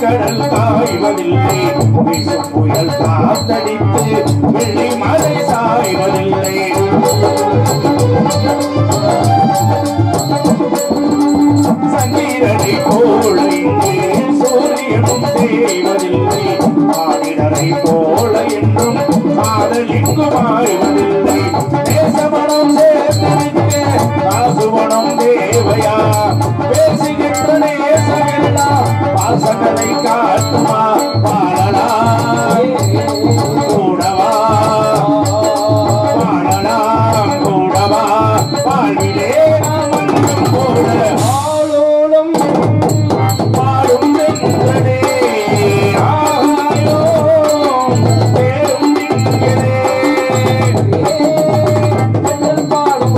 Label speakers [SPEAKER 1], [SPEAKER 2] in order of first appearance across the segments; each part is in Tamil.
[SPEAKER 1] கடல் காய்வதில்லை, வீசும் புயல் காத்தடித்து வெள்ளி மலை சாய்வதில்லை. சங்கீரனை போல இங்கே சூரியனும் தேய்வதில்லை, ஆடிடரை போல என்றும் காதல் இங்கு மாறுவதில்லை. தேசமனம் சேர்ந்திருக்க காசுவனம் தேவையா, பேசுகின்ற நேசமெல்லாம் வாசகனை காட்டுமா, பாடலாம் கூடவா, பாடலாம் கூடவா, வாழ்விலே நாம் அன்றும் கூட ஆளோடும் பாடும் வென்றனே, ஆகாயோ பேரும் திங்களே பாடும்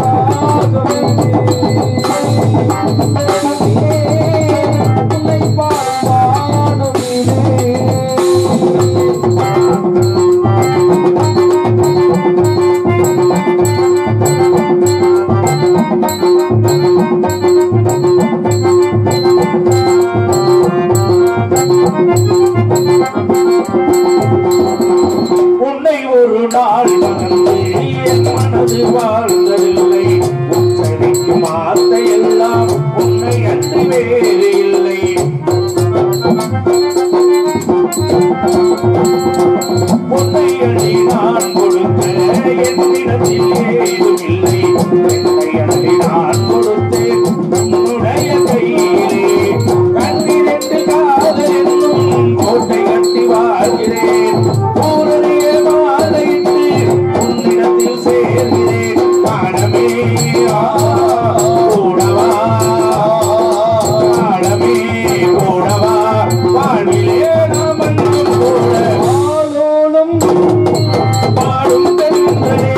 [SPEAKER 1] உன்னை ஒரு நாள் மறந்து என் மனது வாழ்ந்ததில்லை, உச்சரிக்கும் வார்த்தை எல்லாம் உன்னை அன்று வேறு இல்லை. உன்னை அள்ளி நான் கொடுத்த என்னிடத்தில் ஏதும் இல்லை, என்னை அள்ளி நான் கொடுத்தேன் உன்னுடைய கையிலே. கண்ணிரண்டு காதல் என்னும் கோட்டை கட்டி வாழ்கிறேன், ஊரறிய மாலையிட்டு உன்னிடத்தில் சேர்கிறேன். காணமே கூடவா, காணமே கூடவா, வாழ்விலே நாம் அன்றும் கூட ஆளோடும் பாடும் தென்றலே,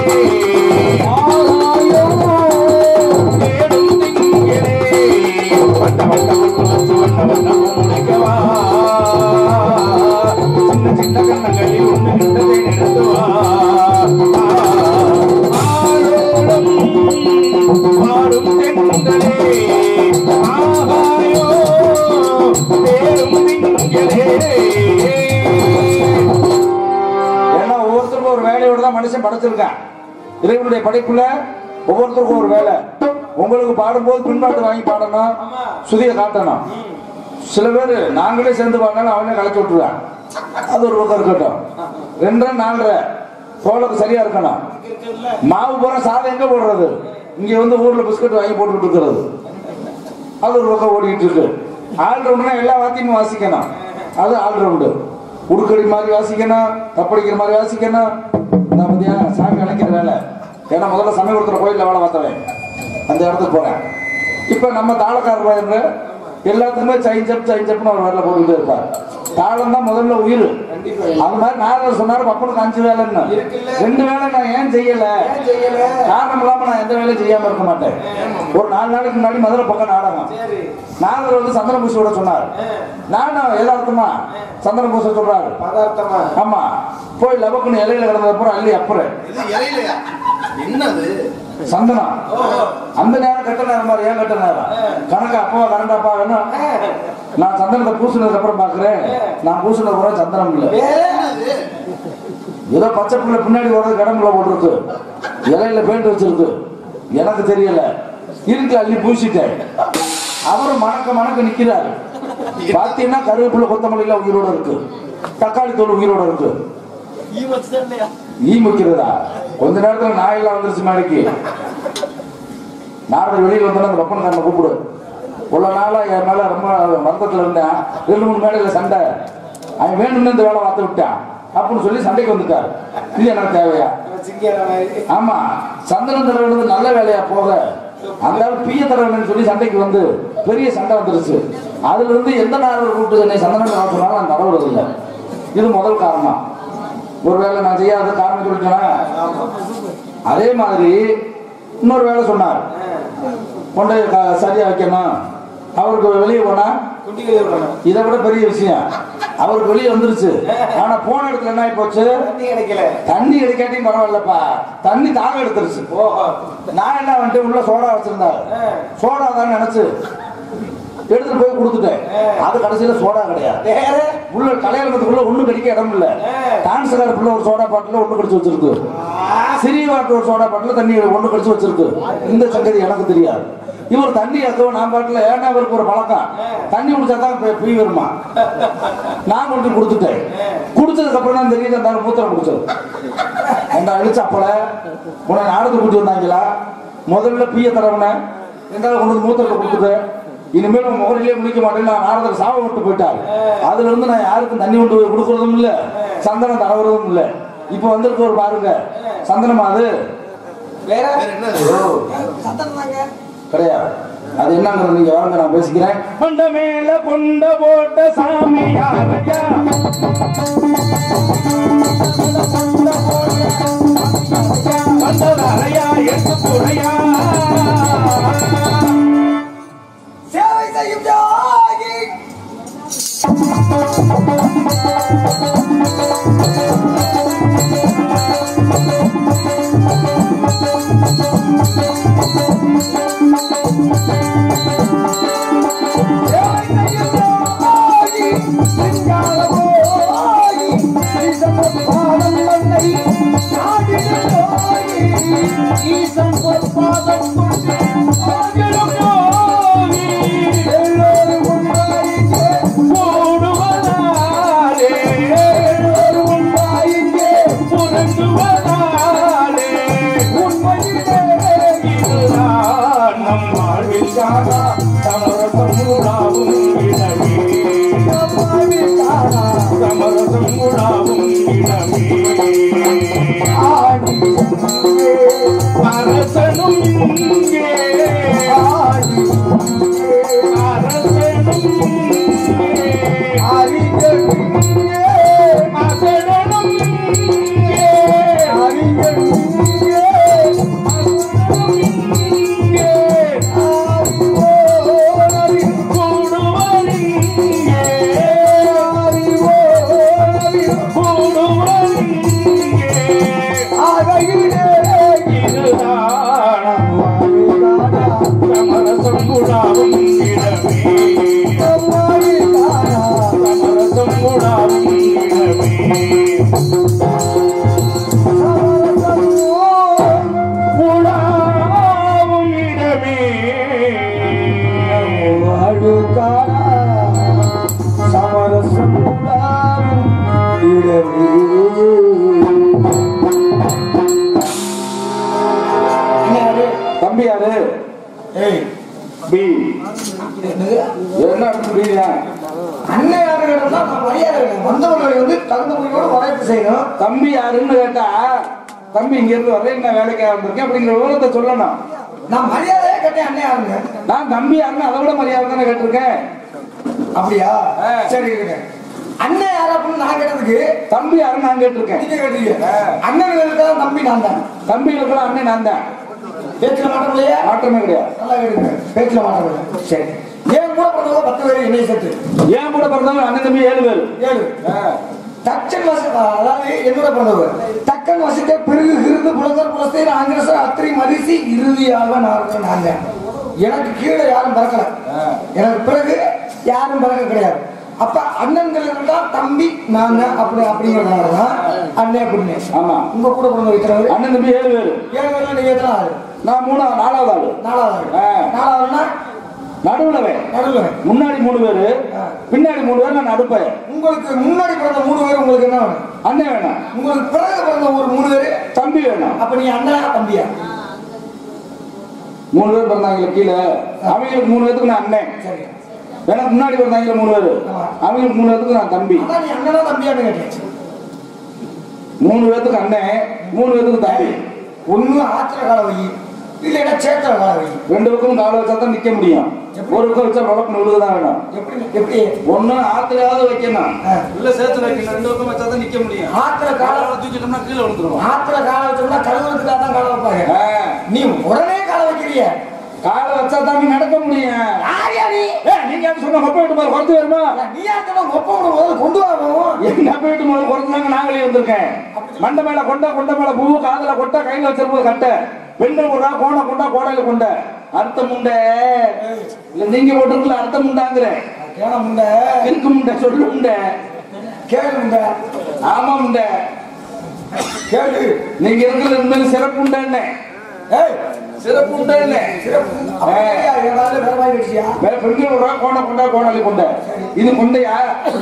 [SPEAKER 1] ஆகாயோ தேடும் திங்களே வட்ட வட்ட வட்ட வச்சு வட்ட வட்ட முளைக்கவா, சின்ன சின்ன கண்ணங்களில் ஒன்று கிட்டதை நிறுத்துவா. ஆளோடும் பாடும் தென்றலே, ஆகாயோ தேடும் திங்களே. ஏன்னா ஒவ்வொருத்தருக்கும் ஒரு வேலையோட தான் மனுஷன் படைச்சிருக்கான். இறைவனுடைய படைப்புல ஒவ்வொருத்தருக்கும் ஒரு வேலை. உங்களுக்கு பாடும்போது பின்பாட்டு வாங்கி பாடணும், சுதியை காட்டணும். சில பேர் நாங்களே சேர்ந்து பாடினாலும் அவனே கலைச்சு விட்டுருவான், அது ஒரு பக்கம் இருக்கட்டும். 2 4 தோளுக்கு சரியா இருக்கணும். மாவு போற சாதம் எங்க போடுறது, இங்க வந்து ஊர்ல பிஸ்கட் வாங்கி போட்டுக்கிட்டு இருக்கிறது, அது ஒரு பக்கம் ஓடிட்டு இருக்கு. ஆல்ரவுண்ட்னா எல்லா வாத்தியமும் வாசிக்கணும், அது ஆல்ரவுண்டு. உடுக்கடி மாதிரி வாசிக்கணும், தப்படிக்கிற மாதிரி வாசிக்கணும். நான் பத்தியா சாமி அழைக்கிற வேலை. ஏன்னா முதல்ல சமயபுரத்தில் கோயிலில் வேலை பார்த்தவன், அந்த இடத்துக்கு போறேன். இப்ப நம்ம தாளக்காரர் எல்லாத்துக்குமே சைஞ்சப்னு ஒரு வேலை போட்டுக்கிட்டே இருப்பார். தாளம் தான் முதல்ல உயிர். அது மாதிரி நாரதர் சொன்னாரு பப்பனுக்கு 5 வேலைன்னு. 2 வேலை நான் ஏன் செய்யல, காரணம் இல்லாம நான் எந்த வேலையும் செய்யாம இருக்க மாட்டேன். ஒரு 4 நாளைக்கு முன்னாடி மதுரை பக்கம் நாடகம், நாரதர் வந்து சந்தன பூசி விட சொன்னார். நானும் யதார்த்தமா சந்தன பூச சொல்றாரு, ஆமா போய் லபக்குன்னு இலையில கிடந்தது அப்புறம் அள்ளி அப்புறம் என்னது சந்தனம். அந்த நேரம் கட்ட நேரம் மாதிரி, ஏன் கட்ட நேரம் கணக்கு அப்பா கரண்டாப்பா வேணும். நான் சந்தனத்தை பூசினதுக்கு அப்புறம் பாக்குறேன், நான் பூசின கூட சந்தனம் இல்லை, ஏதோ பச்சை பிள்ளை பின்னாடி வர்றது கடம்புல போட்டுருக்கு, இலையில பெயிண்ட் வச்சிருக்கு, எனக்கு தெரியல, இருக்கு அள்ளி பூசிட்டேன். அவரும் மணக்க நிக்கிறாரு. பாத்தீங்கன்னா கருவேப்பிலை கொத்தமல்லியில உயிரோட இருக்கு, தக்காளி தோல் உயிரோட இருக்கு. ஈ முக்கிறதா கொஞ்ச நேரத்துல நாயெல்லாம் வந்துருச்சு. நாளைக்கு நாரதர் வெளியில் வந்தோன்னா அந்த பப்பன் காரனை கூப்பிடு, இவ்வளவு நாளா என் மேல ரொம்ப வருத்தத்துல இருந்தேன். 2-3 மேடையில சண்டை, அவன் வேணும்னு இந்த வேலை பார்த்து விட்டான் அப்படின்னு சொல்லி சண்டைக்கு வந்துட்டாரு. இது எனக்கு தேவையா? ஆமா, சந்தனம் தடவை நல்ல வேலையா போக அந்த பிய தடவைன்னு சொல்லி சண்டைக்கு வந்து பெரிய சண்டை வந்துருச்சு. அதுல இருந்து எந்த நாள் கூப்பிட்டு என்னை சந்தனம் தடவை சொன்னாலும் நான் தடவுறது இல்லை. இது முதல் காரணம். ஒருவேளை நான் செய்யாத காரணம் சொல்லிட்டேன். அதே மாதிரி இன்னொரு வேலை சொன்னார், கொண்டை சரியா வைக்கணும். அவருக்கு வெளியே போனா இதை விட பெரிய விஷயம், அவருக்கு வெளியே வந்துருச்சு. ஆனா போன இடத்துல என்ன ஆகி போச்சு, தண்ணி கிடைக்காட்டியும் பரவாயில்லப்பா, தண்ணி தாக எடுத்துருச்சு. நான் என்ன வந்துட்டு உள்ள சோடா வச்சிருந்தாரு, சோடா தான் நினைச்சு எடுத்துட்டு போய் கொடுத்துட்டேன். அது கடைசியில சோடா கிடையாது. உள்ள கல்யாணத்துக்குள்ள ஒண்ணு கடிக்க இடம் இல்ல. டான்ஸ்கார பிள்ளை ஒரு சோடா பாட்டில ஒண்ணு கடிச்சு வச்சிருக்கு, சிறிய வாட்டு ஒரு சோடா பாட்டில தண்ணி ஒண்ணு கடிச்சு வச்சிருக்கு. இந்த சங்கதி எனக்கு தெரியாது. இவர் தண்ணி ஏற்றவும் நான் பாட்டில், ஏன்னா இவருக்கு ஒரு பழக்கம், தண்ணி குடிச்சாதான் பீ வருமா. நான் கொண்டு கொடுத்துட்டேன். குடிச்சதுக்கு அப்புறம் தான் தெரியுது அந்த மூத்திரம் குடிச்சது. அந்த அழிச்சப்பல உன்னை நாடகத்துக்கு கூட்டி வந்தாங்களா, முதல்ல பீய தரவன ரெண்டாவது கொண்டு மூத்திரத்தை கொடுத்துட்டு இனிமேல் உங்க முகரிலே முடிக்க மாட்டேன்னு நான் நாடகத்துக்கு சாபம் விட்டு போயிட்டாரு. அதுல இருந்து நான் யாருக்கும் தண்ணி கொண்டு போய் கொடுக்கறதும் இல்லை, சந்தனம் தடவுறதும் இல்லை. இப்ப வந்திருக்க ஒரு பாருங்க சந்தனமா, அது வேற கிடையாது. அது என்னங்கிறது நீங்க வாங்க, நான் பேசிக்கிறேன். கொண்ட மேல கொண்ட போட்ட சாமி யாரையா, வந்தவரையா எட்டு துறையா, சேவை செய்யும் ஜாகி தம்பி யாருன்னு கேட்டா, தம்பி இங்க இருந்து வர என்ன வேலைக்கு வந்திருக்கேன் அப்படிங்கிற விவரத்தை சொல்லணும். நான் மரியாதையா கேட்டேன், அண்ணன் யாருங்க. நான் தம்பி யாருன்னு அதை விட மரியாதை தானே கேட்டிருக்கேன். அப்படியா? சரி, அண்ணன் யாரு அப்படின்னு நான் கேட்டதுக்கு தம்பி யாருன்னு நான் கேட்டிருக்கேன். நீங்க கேட்டீங்க. அண்ணன் தம்பி நான் தான், தம்பி இருக்கிற அண்ணன் நான் தான். பேச்சுல மாற்றம் இல்லையா? மாற்றமே கிடையாது. நல்லா கேட்டுங்க, பேச்சுல மாற்றம் இல்லை. சரி, ஏன் கூட பிறந்தவங்க 10 பேர் என்னை சேர்த்து, ஏன் கூட பிறந்தவங்க அண்ணன் தம்பி 7 பேர். 7 தச்சன் வசதி, அதாவது என்னோட பிறந்தவர் தக்கன் வசத்தை பிறகு இருந்து புலந்தர் புலஸ்தீர் ஆங்கிரசர் அத்திரி மரிசி இறுதியாக நாங்க. எனக்கு கீழே யாரும் பிறக்கல, எனக்கு பிறகு யாரும் பிறக்க கிடையாது. அப்ப அண்ணன்கள் தான் தம்பி நாங்க அப்படி அப்படிங்கிறதுனாலதான் அண்ணன் அப்படின்னு. ஆமா, உங்க கூட பிறந்த வைக்கிறவர் அண்ணன் தம்பி 7 பேர். 7 பேர்ல நீங்க எத்தனை ஆளு? நான் 4வது ஆளு. 4ஆவதுன்னா நடுவுல முன்னாடி 3 பேரு, பின்னாடி 3 பேர், நான் நடுப்பேன். உங்களுக்கு முன்னாடி பிறந்த 3 பேர் உங்களுக்கு என்ன வேணும்? அண்ணன் வேணும். உங்களுக்கு பிறகு பிறந்த ஒரு 3 பேரு தம்பி வேணும். அப்ப நீ அண்ணனா தம்பியா? 3 பேர் பிறந்தாங்களே கீழே, அவங்களுக்கு 3 பேருக்கு நான் அண்ணன்.
[SPEAKER 2] சரி.
[SPEAKER 1] எனக்கு முன்னாடி பிறந்தாங்களே 3 பேர், அவங்களுக்கு 3 பேருக்கு நான் தம்பி.
[SPEAKER 2] அதான் நீ அண்ணனா தம்பியான்னு கேட்டேன்.
[SPEAKER 1] 3 பேருக்கு அண்ணன், 3 பேருக்கு தம்பி.
[SPEAKER 2] ஒண்ணு ஆத்திர கால வை, இல்லைன்னா சேத்திர கால வை.
[SPEAKER 1] 2 பக்கம் கால வச்சா தான் நிக்க முடியும். ஒரு பக்கம் வச்சா உடம்பு விழுதுதான் வேணும்.
[SPEAKER 2] எப்படி
[SPEAKER 1] ஒண்ணு ஆத்திரையாவது வைக்கணும், இல்ல சேர்த்து வைக்கணும். 2 பக்கம் வச்சா தான் நிக்க முடியும்.
[SPEAKER 2] ஆத்திர கால
[SPEAKER 1] தூக்கிட்டோம்னா கீழே விழுந்துரும்.
[SPEAKER 2] ஆத்திர கால வச்சோம்னா கழுவுறதுக்காக தான் கால வைப்பாங்க. நீ உடனே கால வைக்கிறிய,
[SPEAKER 1] கால வச்சா தான் நடக்க முடியும். நீங்க சொன்ன மொப்ப வீட்டு மேல குறைச்சு வருமா?
[SPEAKER 2] நீ யாருன்னா மொப்ப விடும் போது கொண்டு வரணும்.
[SPEAKER 1] எங்க அப்ப வீட்டு மேல குறைச்சாங்க, நாங்களே வந்திருக்கேன். மண்டை மேல கொண்ட மேல பூ, காதல கொட்டை, கையில வச்சிருப்போது கட்டை, பெண்கள் கொண்டா கோண கொண்டா கோடையில கொண்ட அர்த்த முண்டை இல்ல நீங்க போட்டுருக்கல அர்த்த முண்டாங்கிற
[SPEAKER 2] கேன முண்டை,
[SPEAKER 1] இருக்கு முண்டை, சொல்லு முண்டை,
[SPEAKER 2] கேளு முண்டை.
[SPEAKER 1] ஆமா முண்டை
[SPEAKER 2] கேளு.
[SPEAKER 1] நீங்க இருக்கிறது உண்மையில சிறப்பு உண்டா? சிறப்பு உண்டா? பெண்கள் கோண கொண்டா கோடாலி கொண்ட, இது கொண்டையா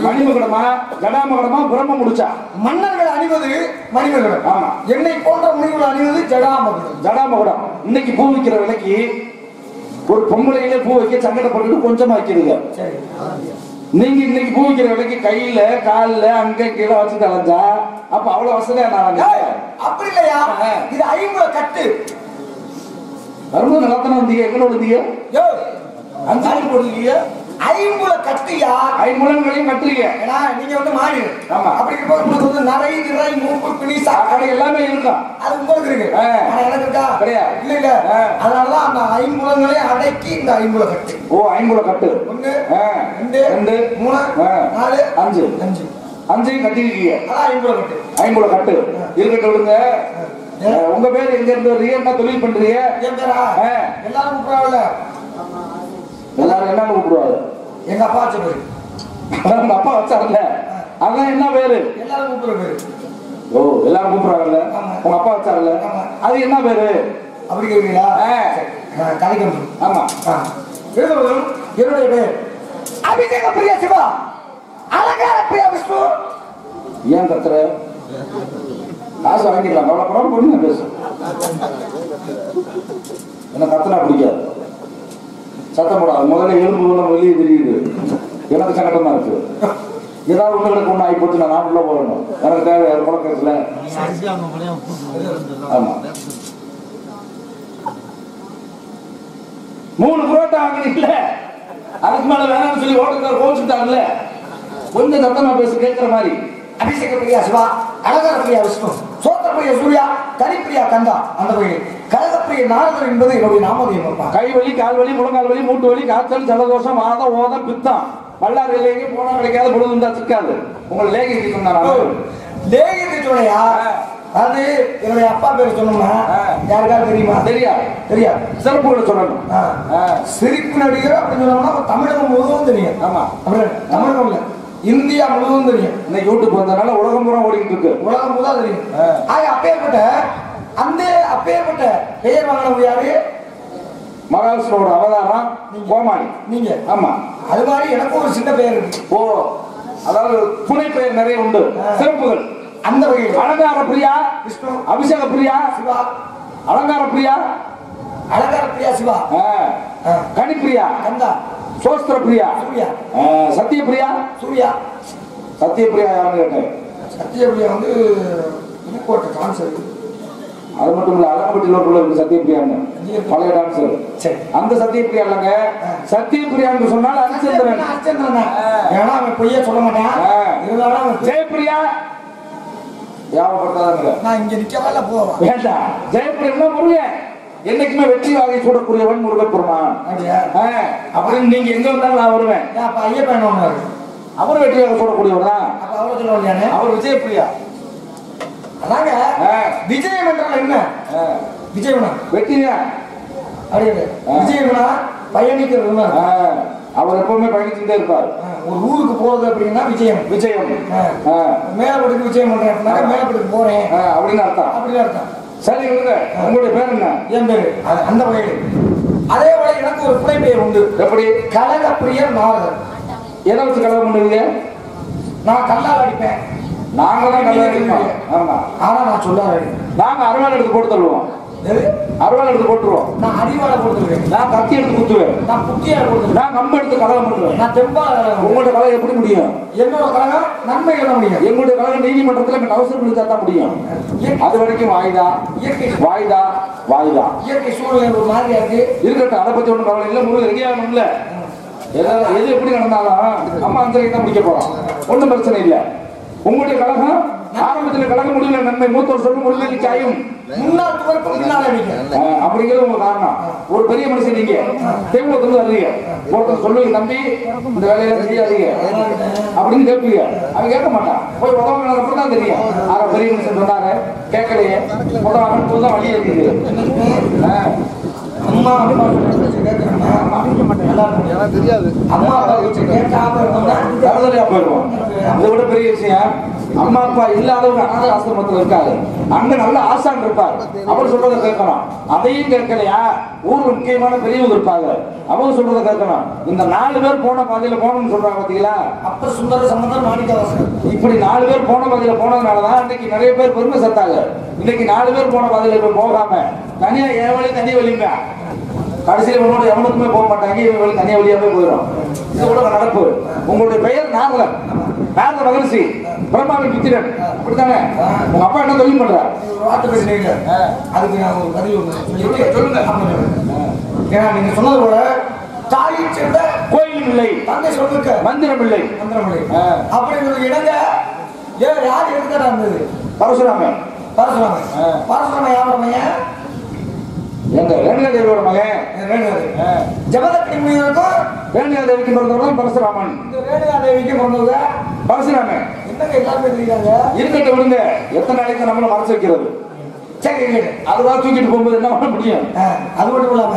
[SPEAKER 1] மணிமகுடமா ஜடாமகுடமா பிரம்ம முடிச்சா?
[SPEAKER 2] மன்னர்கள் அணிவது மணிமகுடம்.
[SPEAKER 1] ஆமா.
[SPEAKER 2] என்னை போன்ற முனிகள் அணிவது ஜடாமகுடம்.
[SPEAKER 1] ஜடாமகுடம். இன்னைக்கு பூ விற்கிற விலைக்கு ஒரு பொம்பளையிலே பூ வைக்க சங்கடப்பட்டு கொஞ்சமா வைக்கிறீங்க. நீங்க இன்னைக்கு பூ விற்கிற விலைக்கு கையில காலில் அங்க கீழே வச்சு தலைஞ்சா அப்ப அவ்வளவு வசதியா நான்
[SPEAKER 2] அப்படி இல்லையா? இது 50 கட்டு.
[SPEAKER 1] வரும்போது நல்லா தானே வந்தீங்க, எங்க வந்தீங்க? 5 போடுறீங்க,
[SPEAKER 2] 50 கட்டியா?
[SPEAKER 1] 5 முழங்களையும் கட்டுறீங்க.
[SPEAKER 2] நீங்க வந்து மாறி.
[SPEAKER 1] ஆமா.
[SPEAKER 2] அப்படி இருக்கும்போது நிறைய நிறை மூப்பு பிணி சாக்கடை
[SPEAKER 1] எல்லாமே இருக்கும்.
[SPEAKER 2] அது உங்களுக்கு இருக்கு, ஆனா எனக்கு இருக்கா?
[SPEAKER 1] கிடையாது.
[SPEAKER 2] இல்ல இல்ல. அதனாலதான் அந்த 5 முழங்களையும் அடக்கி இந்த 50 கட்டு.
[SPEAKER 1] ஓ 5 கட்டு.
[SPEAKER 2] 1 2 3 4 5
[SPEAKER 1] 5 கட்டிருக்கீங்க.
[SPEAKER 2] அதான் 50 கட்டு.
[SPEAKER 1] 50 கட்டு இருக்கட்டும் விடுங்க. உங்க பேர் எங்க இருந்து வர்றீங்க, என்ன தொழில் பண்றீங்க?
[SPEAKER 2] என் பேரா? எல்லாரும் கூப்பிடுவாங்கல்ல.
[SPEAKER 1] எல்லாரும் என்ன கூப்பிடுவாங்க?
[SPEAKER 2] எங்க அப்பா வச்ச பேரு.
[SPEAKER 1] உங்க அப்பா வச்சார்ல, அதான் என்ன பேரு?
[SPEAKER 2] எல்லாரும் கூப்பிடுற பேரு.
[SPEAKER 1] ஓ எல்லாரும் கூப்பிடுறாங்கல்ல, உங்க அப்பா வச்சார்ல, அது என்ன பேரு?
[SPEAKER 2] அப்படி கேக்குறீங்களா? கலைக்கம்.
[SPEAKER 1] ஆமா.
[SPEAKER 2] என்னுடைய பேர் அபிஷேக பிரியா சிவா, அலங்கார பிரியா விஷ்ணு.
[SPEAKER 1] ஏன் கத்துற? காசு வாங்கிடலாம், கவலைப்படாம பொண்ணு பேசு. எனக்கு கத்தனா பிடிக்காது, சத்தம் போடாது. முதல்ல எலும்பு வெளியே தெரியுது, எனக்கு சங்கடமா இருக்கு. ஏதாவது ஒண்ணுகளுக்கு ஒண்ணு ஆகி போச்சு, நான் உள்ள போகணும். எனக்கு தேவை குழக்கத்துல. ஆமா 3 புரோட்டா வாங்கினீங்கல்ல, அதுக்கு மேல வேணாம்னு சொல்லி ஓட்டுக்கார கோச்சுட்டாங்கல்ல. கொஞ்சம் சத்தமா பேசு, கேட்கிற மாதிரி.
[SPEAKER 2] அபிஷேக பிரியா சிவா, அலங்கார பிரியா விஷ்ணு, சோத்திர பிரியா சூர்யா, கரிப்பிரியா கந்தா. அந்த வகையில் கழகப்பிரிய நாரதர் என்பது என்னுடைய நாமதேயம்.
[SPEAKER 1] கை வலி, கால் வலி, முழங்கால் வலி, மூட்டு வலி, காய்ச்சல், ஜலதோஷம், வாதம், ஓதம், பித்தம், பல்லாறு லேகி போனா கிடைக்காது, பொழுது இருந்தா சிக்காது. உங்களை லேகி சொன்னாரா?
[SPEAKER 2] லேகி சொன்னையா? அது என்னுடைய அப்பா பேர் சொன்னோம்னா யாருக்காவது தெரியுமா? தெரியாது. தெரியாது.
[SPEAKER 1] சிறப்புகளை சொல்லணும்.
[SPEAKER 2] சிரிப்பு நடிகர் அப்படின்னு சொன்னோம்னா தமிழகம் முழுவதும் தெரியும். ஆமா, தமிழகம் இல்ல, இந்தியா முழுவதும் தெரியும்.
[SPEAKER 1] இன்னைக்கு யூடியூப் வந்ததுனால உலகம் பூரா ஓடிக்கிட்டு இருக்கு, உலகம் பூரா தெரியும்.
[SPEAKER 2] அப்பேற்பட்ட அந்த அப்பேற்பட்ட பெயர் வாங்கினவங்க யாரு?
[SPEAKER 1] மகாவிஷ்ணுவோட அவதாரம் கோமாளி.
[SPEAKER 2] நீங்க?
[SPEAKER 1] ஆமா.
[SPEAKER 2] அது மாதிரி எனக்கு ஒரு சின்ன பெயர் இருக்கு.
[SPEAKER 1] ஓ, அதாவது துணை பெயர் நிறைய உண்டு, சிறப்புகள்.
[SPEAKER 2] அந்த வகையில்
[SPEAKER 1] அலங்கார பிரியா
[SPEAKER 2] விஷ்ணு,
[SPEAKER 1] அபிஷேக பிரியா சிவா, அலங்கார பிரியா
[SPEAKER 2] அலங்கார பிரியா சிவா,
[SPEAKER 1] கணிப்பிரியா
[SPEAKER 2] கந்தா,
[SPEAKER 1] சோஸ்திர பிரியா
[SPEAKER 2] சூர்யா,
[SPEAKER 1] சத்திய பிரியா
[SPEAKER 2] சூர்யா.
[SPEAKER 1] சத்திய பிரியா யாருன்னு கேட்டேன்.
[SPEAKER 2] சத்திய பிரியா வந்து புதுக்கோட்டை டான்சர். அது
[SPEAKER 1] மட்டும் இல்ல, அலங்கப்பட்டியில் இருக்கு சத்தியபிரியான்னு, பழைய டான்சர். அந்த சத்தியபிரியா இல்லங்க, சத்தியபிரியான்னு சொன்னால் ஹரிச்சந்திரன்.
[SPEAKER 2] ஏன்னா அவன் பொய்யா சொல்ல மாட்டான்.
[SPEAKER 1] ஜெயபிரியா யாவப்படுத்தாங்க.
[SPEAKER 2] நான் இங்க நிக்கவல்ல போவேன்.
[SPEAKER 1] வேண்டாம். ஜெயபிரியா முருகன் என்னைக்குமே வெற்றி வாகை சூடக்கூடியவன் முருகப்பெருமான். அப்படின்னு நீங்க எங்க வந்தாலும் நான் வருவேன்.
[SPEAKER 2] ஐயப்பன்
[SPEAKER 1] அவர் வெற்றி வாகை சூடக்கூடியவர் தான். அவர் விஜயபிரியா.
[SPEAKER 2] அதாங்க விஜயம் என்றால் என்ன? விஜயம்னா
[SPEAKER 1] வெற்றியா?
[SPEAKER 2] அப்படியே விஜயம்னா பயணிக்கிறது.
[SPEAKER 1] அவர் எப்பவுமே பயணிச்சுட்டே இருப்பார்.
[SPEAKER 2] ஒரு ஊருக்கு போறது அப்படின்னா விஜயம். விஜயம் மேலப்பட்டுக்கு விஜயம் பண்றேன், மேலப்பட்டுக்கு போறேன்
[SPEAKER 1] அப்படின்னு அர்த்தம்.
[SPEAKER 2] அப்படின்னு அர்த்தம்.
[SPEAKER 1] சரி, உங்களுடைய பேர் என்ன?
[SPEAKER 2] என் பேரு அந்த வகையில். அதே போல எனக்கு ஒரு புனை பெயர் உண்டு. எப்படி? கலகப்பிரியர் நாரதர்.
[SPEAKER 1] எதை வச்சு கலகம் பண்ணுவீங்க?
[SPEAKER 2] நான் கல்லால் அடிப்பேன்.
[SPEAKER 1] நாங்க தான் கல்லால் அடிப்போம். ஆமா,
[SPEAKER 2] ஆனா நான் சொல்லாத.
[SPEAKER 1] நாங்க அருவாள் எடுத்து போட்டு தள்ளுவோம். அருவாள் எடுத்து போட்டுருவோம்.
[SPEAKER 2] நான் அடிவாளை கொடுத்துருவேன்.
[SPEAKER 1] நான் கத்தி எடுத்து குத்துவேன்.
[SPEAKER 2] நான் குட்டியா கொடுத்துருவேன்.
[SPEAKER 1] நான் கம்பு எடுத்து கலகம் பண்ணுவேன்.
[SPEAKER 2] நான் தெம்பா
[SPEAKER 1] உங்களோட கலகம் எப்படி முடியும்?
[SPEAKER 2] என்னோட கலகம் நன்மை எழுத முடியும்.
[SPEAKER 1] எங்களுடைய கலகம் நீதிமன்றத்தில் அவசரம் கொடுத்தா தான் முடியும். அது வரைக்கும் வாய்தா
[SPEAKER 2] இயற்கை
[SPEAKER 1] வாய்தா வாய்தா.
[SPEAKER 2] இயற்கை சூழ்நிலை ஒரு மாதிரியா இருக்கு.
[SPEAKER 1] இருக்கட்டும், அதை பத்தி ஒன்றும் கவலை இல்லை. முருகன் ரெடி ஆகணும் இல்ல. எது எப்படி நடந்தாலும் அம்மா அஞ்சலிக்கு தான் முடிக்க போறோம். ஒன்றும் பிரச்சனை இல்லை. உங்களுடைய கழகம் ஆரம்பத்தில் கழக முடியல நன்மை மூத்தோர் சொல்லும் முடியல சாயும்
[SPEAKER 2] முன்னாள் துவர்க்கு முன்னால்
[SPEAKER 1] அப்படிங்கிறது உங்க காரணம். ஒரு பெரிய மனுஷன் நீங்க தேவையில வந்து வர்றீங்க, ஒருத்தர் சொல்லுவீங்க தம்பி இந்த வேலையில செய்யாதீங்க அப்படின்னு கேட்பீங்க. அவன் கேட்க மாட்டான். போய் உதவ தான் தெரியும். ஆனா பெரிய மனுஷன் சொன்னாரு கேட்கலையே உதவாங்க தான் வழி இருக்குது.
[SPEAKER 2] அம்மா அப்பா தெரியாது. அம்மா அப்பா கேட்காம
[SPEAKER 1] தருதலையா போயிடுவோம். அதை விட பெரிய விஷயம், அம்மா அப்பா இல்லாதவங்க அனாதை ஆசிரமத்தில் இருக்காரு. அங்க நல்ல ஆசான் இருப்பார், அவர் சொல்றதை கேட்கணும். அதையும் கேட்கலையா ஊர்ல முக்கியமான பெரியவங்க இருப்பாங்க, அவங்க சொல்றதை கேட்கணும். இந்த 4 பேர் போன பாதையில போகணும்னு சொல்றாங்க பாத்தீங்களா?
[SPEAKER 2] அப்ப சுந்தர சம்பந்தம் மாணிக்கவாசன்
[SPEAKER 1] இப்படி 4 பேர் போன பாதையில போனதுனாலதான் இன்னைக்கு நிறைய பேர் பெருமை சேர்த்தாங்க. இன்னைக்கு 4 பேர் போன பாதையில இப்ப போகாம தனியா என் வழி தனி வழிங்க கடைசியில் உங்களோட எவனுக்குமே போக மாட்டாங்க. இவங்க வழி தனியா வழியாவே போயிடும். இது கூட நடப்பு. உங்களுடைய பெயர் நாரதன், நாரத மகரிஷி, பிரம்மாவின் புத்திரன், அப்படித்தானே? உங்க அப்பா என்ன தொழில் பண்றாரு?
[SPEAKER 2] வார்த்தை பேசுறீங்க, அதுக்கு நான் ஒரு பதிவு சொல்லுங்க. ஏன்னா நீங்க சொன்னது போல தாயை சேர்ந்த
[SPEAKER 1] கோயில் இல்லை,
[SPEAKER 2] தந்தை சொல்லுங்க
[SPEAKER 1] மந்திரம் இல்லை,
[SPEAKER 2] மந்திரம் இல்லை அப்படி ஒரு இடங்க யார் எடுத்துட்டா இருந்தது?
[SPEAKER 1] பரசுராமன்.
[SPEAKER 2] பரசுராமன் பரசுராமன் யாரோட மையன்?
[SPEAKER 1] எங்க ரேணுகா தேவியோட மகன்.
[SPEAKER 2] ஜமதக்கினி முனிவருக்கும்
[SPEAKER 1] ரேணுகா தேவிக்கு பிறந்தவர்கள் பரசுராமன்.
[SPEAKER 2] இந்த ரேணுகா தேவிக்கு பிறந்தவங்க
[SPEAKER 1] பரசுராமன்.
[SPEAKER 2] என்னங்க எல்லாருமே தெரியுறாங்க?
[SPEAKER 1] இருக்கட்டும் விடுங்க, எத்தனை நாளைக்கு நம்மள மறைச்சு வைக்கிறது?
[SPEAKER 2] சரி,
[SPEAKER 1] அதுவா தூக்கிட்டு போகும்போது என்ன பண்ண முடியும்?
[SPEAKER 2] அது மட்டும் இல்லாம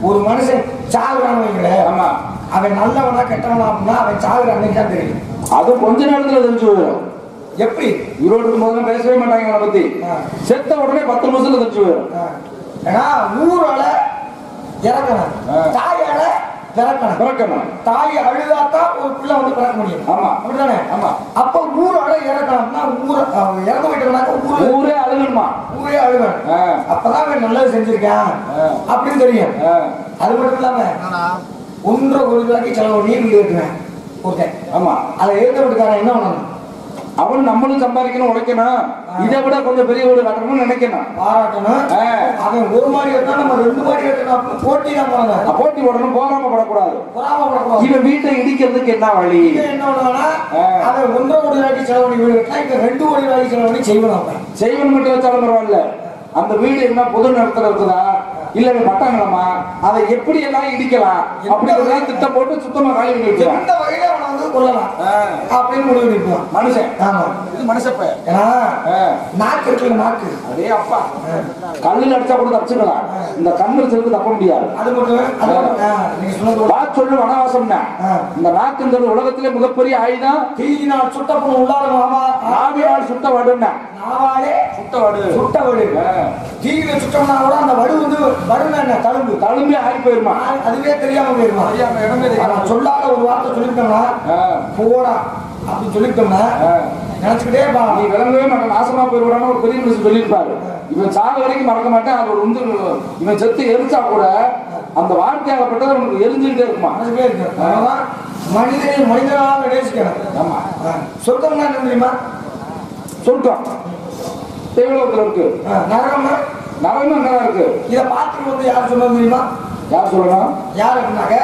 [SPEAKER 2] ஒரு மனுஷன் சாகுறான்னு வைங்கள,
[SPEAKER 1] ஆமா
[SPEAKER 2] அவன் நல்லவனா கெட்டவனா அப்படின்னா அவன் சாகுற அன்னைக்கு தான் தெரியும்.
[SPEAKER 1] அது கொஞ்ச நேரத்துல தெரிஞ்சு போயிடும்.
[SPEAKER 2] எப்படி?
[SPEAKER 1] ஈரோடு இருக்கும்போது பேசவே மாட்டாங்க அவனை பத்தி. செத்த உடனே 10 நிமிஷத்துல தெரிஞ்சு போயிடும்.
[SPEAKER 2] ஏன்னா ஊரால இறக்கணும், தாயால பிறக்கணும். தாய் அழுதாத்தான் ஒரு பிள்ளை வந்து பிறக்க முடியும்.
[SPEAKER 1] ஆமா
[SPEAKER 2] அப்படிதானே?
[SPEAKER 1] ஆமா.
[SPEAKER 2] அப்ப ஊரால இறக்கணும்னா இறந்து போயிட்டோம்னாக்க
[SPEAKER 1] ஊரே அழுகணுமா?
[SPEAKER 2] ஊரே அழுகணும். அப்பதான் அவன் நல்லது செஞ்சிருக்கான் அப்படின்னு தெரியும். அது மட்டும் இல்லாம 1.5 கோடி ரூபாய்க்கு செலவு நீர் வீடு கட்டுவேன் ஒருத்தன்.
[SPEAKER 1] ஆமா.
[SPEAKER 2] அதை எழுத விட்டுக்காரன் என்ன பண்ணணும்?
[SPEAKER 1] அவன் நம்மளும் சம்பாதிக்கணும், உழைக்கணும். இதை விட கொஞ்சம் பெரிய வீடு கட்டணும்னு நினைக்கணும்,
[SPEAKER 2] பாராட்டணும். அவன் ஒரு மாதிரி கட்டணும், நம்ம 2 மாதிரி கட்டணும். போட்டி தான் போறாங்க.
[SPEAKER 1] போட்டி போடணும், போராமப்படக்கூடாது.
[SPEAKER 2] போராமப்படக்கூடாது.
[SPEAKER 1] இவன் வீட்டை இடிக்கிறதுக்கு என்ன வழி?
[SPEAKER 2] என்ன பண்ணுவானா அவன் 1.5 கோடி ரூபாய்க்கு செலவு பண்ணி வீடு கட்டினா இங்க 2 கோடி ரூபாய்க்கு செலவு பண்ணி செய்வன் மட்டும் வச்சாலும் பரவாயில்ல. அந்த வீடு என்ன பொது நிலத்துல இருக்குதா இல்ல பட்டாங்களமா, அதை எப்படி எல்லாம் இடிக்கலாம் அப்படிங்கிறத திட்டம் போட்டு சுத்தமா காலி பண்ணி வைக்கலாம். எந்த வகையில அவனை வந்து கொள்ளலாம் அப்படின்னு முடிவு பண்ணிக்கலாம் மனுஷன். ஆமா,
[SPEAKER 1] இது மனுஷப்ப.
[SPEAKER 2] ஏன்னா நாக்கு இருக்குல்ல, நாக்கு அதே
[SPEAKER 1] அப்பா கல்லுல அடிச்சா கூட தப்பிச்சுக்கலாம், இந்த கண்ணு வச்சிருக்கு தப்ப முடியாது.
[SPEAKER 2] அது மட்டும் நீங்க சொன்னது
[SPEAKER 1] வா சொல்லு வனவாசம்னா இந்த நாக்குங்கிறது உலகத்திலே மிகப்பெரிய ஆயுதம்.
[SPEAKER 2] தீயினால் சுட்டப்படும் உள்ளாரமாவா,
[SPEAKER 1] நாவியால் சுட்ட வடுன்னா
[SPEAKER 2] நாவாலே சுட்ட வடு. தீயில சுட்டோம்னா கூட அந்த வடு வந்து வடுனா என்ன, தழும்பு ஆகி போயிருமா, அதுவே தெரியாம போயிருமா. சொல்லாத ஒரு வார்த்தை சொல்லிட்டோம்னா போடா அப்படின்னு சொல்லிட்டோம்னா நினைச்சுக்கிட்டே நீ
[SPEAKER 1] விளங்கவே மாட்டேன், நாசமா போயிருவான்னு ஒரு பெரிய மனுஷன் சொல்லியிருப்பாரு. இவன் சாக வரைக்கும் மறக்க மாட்டேன். அது ஒரு வந்து இவன் செத்து எரிச்சா கூட அந்த வார்த்தையாகப்பட்டது அவனுக்கு எரிஞ்சுக்கிட்டே இருக்குமா,
[SPEAKER 2] மனசுக்கே இருக்கு. மனிதனாக நேசிக்கணும். ஆமா, சொர்க்கம்னா என்ன தெரியுமா?
[SPEAKER 1] சொர்க்கம் தேவலோகத்துல இருக்கு.
[SPEAKER 2] நரகம்னா
[SPEAKER 1] அங்கதான் இருக்கு.
[SPEAKER 2] இதை பார்த்து வந்து யார் சொன்னது தெரியுமா?
[SPEAKER 1] யார் சொல்லணும்?
[SPEAKER 2] யார் அப்படின்னாக்க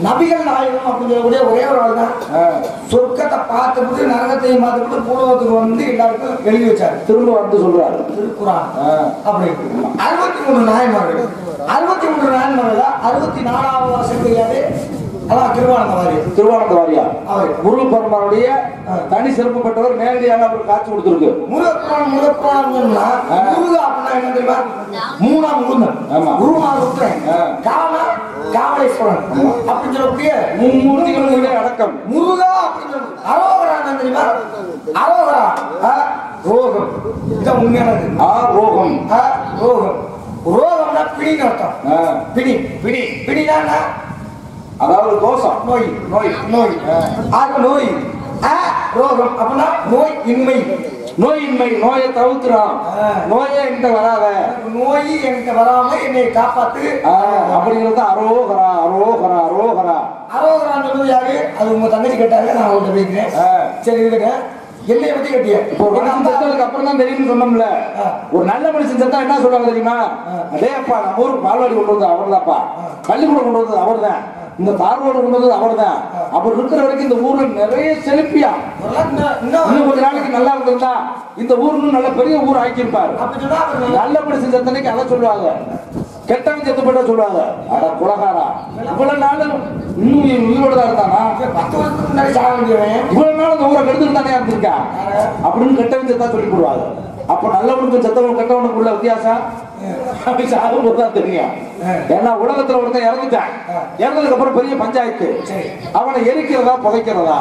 [SPEAKER 2] நபிகள் நாயகம் அப்படின்னு சொல்லக்கூடிய ஒரே ஒரு ஆள் தான் சொர்க்கத்தை பார்த்துட்டு நரகத்தையும் பார்த்துட்டு பூலோகத்துக்கு வந்து எல்லாருக்கும் எழுதி வச்சாரு.
[SPEAKER 1] திரும்ப வந்து சொல்றாரு
[SPEAKER 2] திருக்குறான் அப்படி. 63 நாயன்மார்கள், 63 நாயன்மார்கள் 64வது வருஷம் தெரியாது. அதான் திருவானந்த வாரியா அவர் குரு பரம்பரையுடைய தனி சிறப்பு பெற்றவர். நேரடியாக அவர் காட்சி கொடுத்திருக்கு. முருகன் முருகா அப்படின்னா என்ன தெரியுமா? 3ஆம் முருகன், குருநாதன், காவலேஸ்வரன் அப்படின்னு சொல்லக்கூடிய மூர்த்திகளுடைய அடக்கம். முருகா அப்படின்னு அரோகரா என்ன தெரியுமா? அரோகரா ரோகம், இதுதான் உண்மையானது. ரோகம் ரோகம்னா பிடின்னு அர்த்தம். பிடினா அதாவது தோஷம், நோய். ரோகம் அப்படின்னா நோய் இன்மை.
[SPEAKER 1] நோயின்மை, நோயை தவிர்க்கிறோம், நோயே என்கிட்ட வராத,
[SPEAKER 2] நோய் என்கிட்ட வராம என்னை காப்பாத்து
[SPEAKER 1] அப்படிங்கிறது அரோகரா அரோகரா அரோகரா.
[SPEAKER 2] அரோகரான்னு சொல்றது யாரு? அது உங்க தங்கச்சி கேட்டாங்க, நான் அவங்கள்ட்ட போய்க்கிறேன். சரி இருக்கட்டும், என்னைய பத்தி கேட்டிய.
[SPEAKER 1] இப்போ ஒரு மனுஷன் செத்ததுக்கு அப்புறம் தான் தெரியும்னு சொன்னோம்ல. ஒரு நல்ல மனுஷன் செத்தா என்ன சொல்லுவாங்க தெரியுமா? அதே அப்பா நம்ம ஊருக்கு பால்வாடி கொண்டு வந்தது அவர் தான்ப்பா, பள்ளிக்கூடம் கொண்டு வந்தது அவர் தான், இந்த பார்வோடு கொண்டு வந்தது அவர் தான். அவர் இருக்கிற வரைக்கும் இந்த ஊர்ல நிறைய செழிப்பியா, இன்னும் கொஞ்ச நாளைக்கு நல்லா இருந்திருந்தா இந்த ஊருக்கு நல்ல பெரிய ஊர் ஆக்கியிருப்பாரு. நல்ல மனுஷன் செத்தனைக்கு அதை சொல்லுவாங்க. கெட்டவன் செத்து போட்டா சொல்லுவாங்க, அட குலகாரா இவ்வளவு நாள் இன்னும் உயிரோட தான் இருந்தானா, 10 வருஷத்துக்கு முன்னாடி சாக வேண்டியவன் இவ்வளவு நாள் இந்த ஊரை கெடுத்துட்டு தானே இருந்திருக்கா அப்படின்னு கெட்டவன் செத்தா சொல்லி போடுவாங்க. அப்ப நல்லவனுக்கும் செத்தவனுக்கு கெட்டவனுக்கு உள்ள வித்தியாசம் சாகும் போதுதான் தெரியும். ஏன்னா உலகத்துல ஒருத்தன் இறந்துட்டான், இறந்ததுக்கு அப்புறம் பெரிய பஞ்சாயத்து, அவனை எரிக்கிறதா புதைக்கிறதா?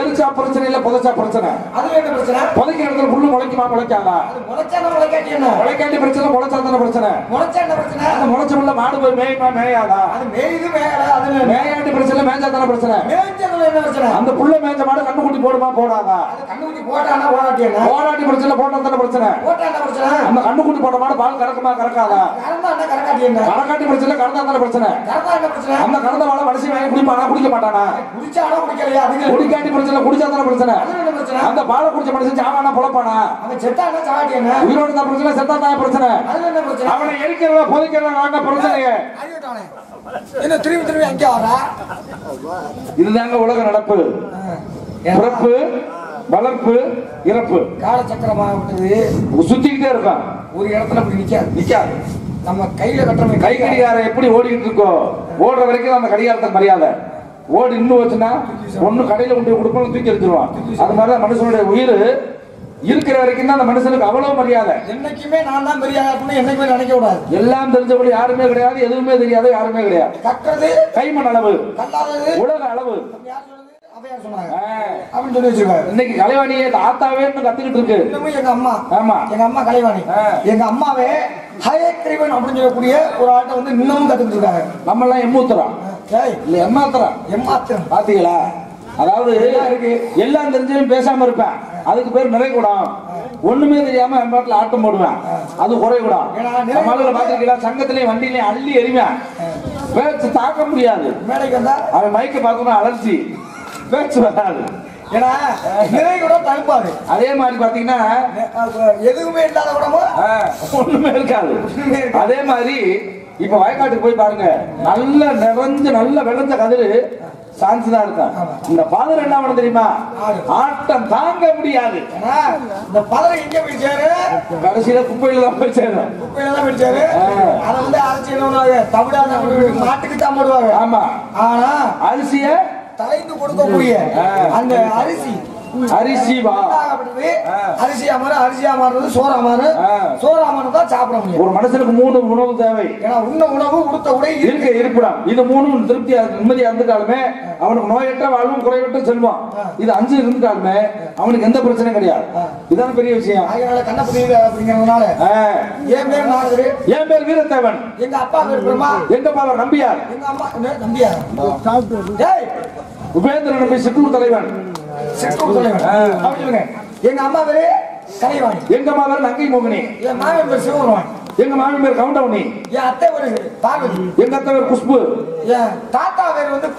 [SPEAKER 1] எரிச்சா பிரச்சனை இல்ல, புதைச்சா பிரச்சனை. புதைக்கிற இடத்துல புல்லு முளைக்குமா முளைக்காதா? முளைக்காட்டி பிரச்சனை, முளைச்சா தானே பிரச்சனை. அந்த முளைச்ச முள்ள மாடு போய் மேயுமா மேயாதா? மேயாட்டி பிரச்சனை, மேய்ச்சா தானே பிரச்சனை. அந்த புள்ள மேய்ச்ச மாடு கண்ணுக்குட்டி போடுமா போடாதா? போராட்டி பிரச்சனை, போட்டா தானே பிரச்சனை. அந்த கண்ணுக்குட்டி போட்ட மாடு பால் கறக்குமா கறக்காதா? கறக்காட்டி பிரச்சனை, கறந்தா தானே பிரச்சனை. அந்த கறந்த மாட மனுஷன் வாங்கி குடிப்பானா குடிக்க மாட்டானா? குடிக்காட்டி பிரச்சனை, குடிச்சா தானே பிரச்சனை. அந்த பாலை குடிச்ச மனுஷன் சாவானா பொழப்பானா? உயிரோடு தான் பிரச்சனை, செத்தா தான் பிரச்சனை. அவனை எரிக்கிறதா புதைக்கிறதா பிரச்சனையே.
[SPEAKER 2] திரும்பி அங்கே வரா.
[SPEAKER 1] இதுதாங்க உலக நடப்பு. பிறப்பு, வளர்ப்பு, இறப்பு
[SPEAKER 2] காலச்சக்கரமாக விட்டது,
[SPEAKER 1] சுத்திக்கிட்டே இருக்கான்.
[SPEAKER 2] ஒரு இடத்துல அப்படி நிக்காது. நம்ம கையில கட்டுற
[SPEAKER 1] கை கடிகாரம் எப்படி ஓடிக்கிட்டு இருக்கோ, ஓடுற வரைக்கும் அந்த கடிகாரத்துக்கு மரியாதை. ஓடி இன்னும் வச்சுன்னா ஒண்ணு கடையில கொண்டு கொடுக்கணும், தூக்கி எடுத்துருவான். அது மாதிரிதான் மனுஷனுடைய உயிர் இருக்கிற வரைக்கும் தான் அந்த மனுஷனுக்கு அவ்வளவு மரியாதை.
[SPEAKER 2] என்னைக்குமே நான் தான் பெரிய ஆளுன்னு என்னைக்குமே நினைக்க கூடாது.
[SPEAKER 1] எல்லாம் தெரிஞ்சபடி யாருமே கிடையாது, எதுவுமே தெரியாது யாருமே கிடையாது.
[SPEAKER 2] கட்டுறது
[SPEAKER 1] கைமண் அளவு, உலக அளவு இன்னைக்கு கலைவாணியே ஆத்தாவே கத்துக்கிட்டு இருக்கு.
[SPEAKER 2] எங்க அம்மா, ஆமா எங்க அம்மா கலைவாணி, எங்க அம்மாவே ஹயக்ரீவன் அப்படின்னு சொல்லக்கூடிய ஒரு ஆட்டை வந்து இன்னமும் கத்துக்கிட்டு இருக்காங்க. நம்ம எல்லாம் எம்மூத்திரம் இல்ல எம்மாத்திரம் பாத்தீங்களா? அதாவது எல்லாம் தெரிஞ்சவன் பேசாம இருப்பேன், அதுக்கு பேர் நிறைகுடம். ஒண்ணுமே தெரியாம என் பாட்டுல ஆட்டம் போடுவேன், அது குறைகுடம். பாத்துருக்கீங்களா? சங்கத்திலயும் வண்டியிலயும் அள்ளி எறிவேன், பேச்சு தாக்க முடியாது. மேடைக்கு வந்தா அவன் மைக்க பார்க்கணும், அலர்ஜி, பேச்சு வராது. ஏன்னா நிறைகுடம் தடுப்பாது. அதே மாதிரி பாத்தீங்கன்னா எதுவுமே இல்லாத கூடமும் ஒண்ணுமே இருக்காது. அதே மாதிரி இப்ப வயக்காட்டுக்கு போய் பாருங்க, நல்ல நிறைஞ்ச நல்ல விளைஞ்ச கதிரு சான்ஸ்தான் இருக்கும். இந்த பதர் என்ன பண்ண தெரியுமா? ஆட்டம் தாங்க முடியாது. இந்த பதர் எங்க போய் சேரு? கடைசியில குப்பையில தான் போய் சேரும். குப்பையில தான் போய் சேரு. அதை வந்து அரிசி தமிழா மாட்டுக்கு தான் போடுவாங்க. ஆமா, ஆனா அரிசிய தலைந்து கொடுக்கக்கூடிய அந்த அரிசி அரிசிவா அரிசியா மாறுறது சோறாமாறு, சோறாமாறு தான் சாப்பிட முடியும். ஒரு மனுஷனுக்கு 3 உணவு தேவை. ஏன்னா உண்ண உணவு, உடுத்த உடை, இருக்க இருப்பிடம், இது 3 திருப்தியா நிம்மதியா இருந்துட்டாலுமே அவனுக்கு நோயற்ற வாழ்வும் குறைவற்ற செல்வம், இது 5 இருந்துட்டாலுமே அவனுக்கு எந்த பிரச்சனையும் கிடையாது. இதுதான் பெரிய விஷயம். கண்ணப்பதி அப்படிங்கிறதுனால என் பேர் நாகரு, என் பேர் வீரத்தேவன், எங்க அப்பா பேர் பிரம்மா, எங்க அப்பா நம்பியார், எங்க அம்மா நம்பியார், உபேந்திர நம்பி சிற்றூர் தலைவன், எங்க அம்மா பேரு கலைவாணி, எங்க அம்மா பேரு நங்கை மோகினி, என் மாமன் பேர் சிவபெருமான், எங்க மாமன் பேர் கவுண்டமணி, என் அத்தை பேரு பார்வதி, எங்க அத்தை பேர் குஷ்பு, என் தாத்தா பேர் வந்து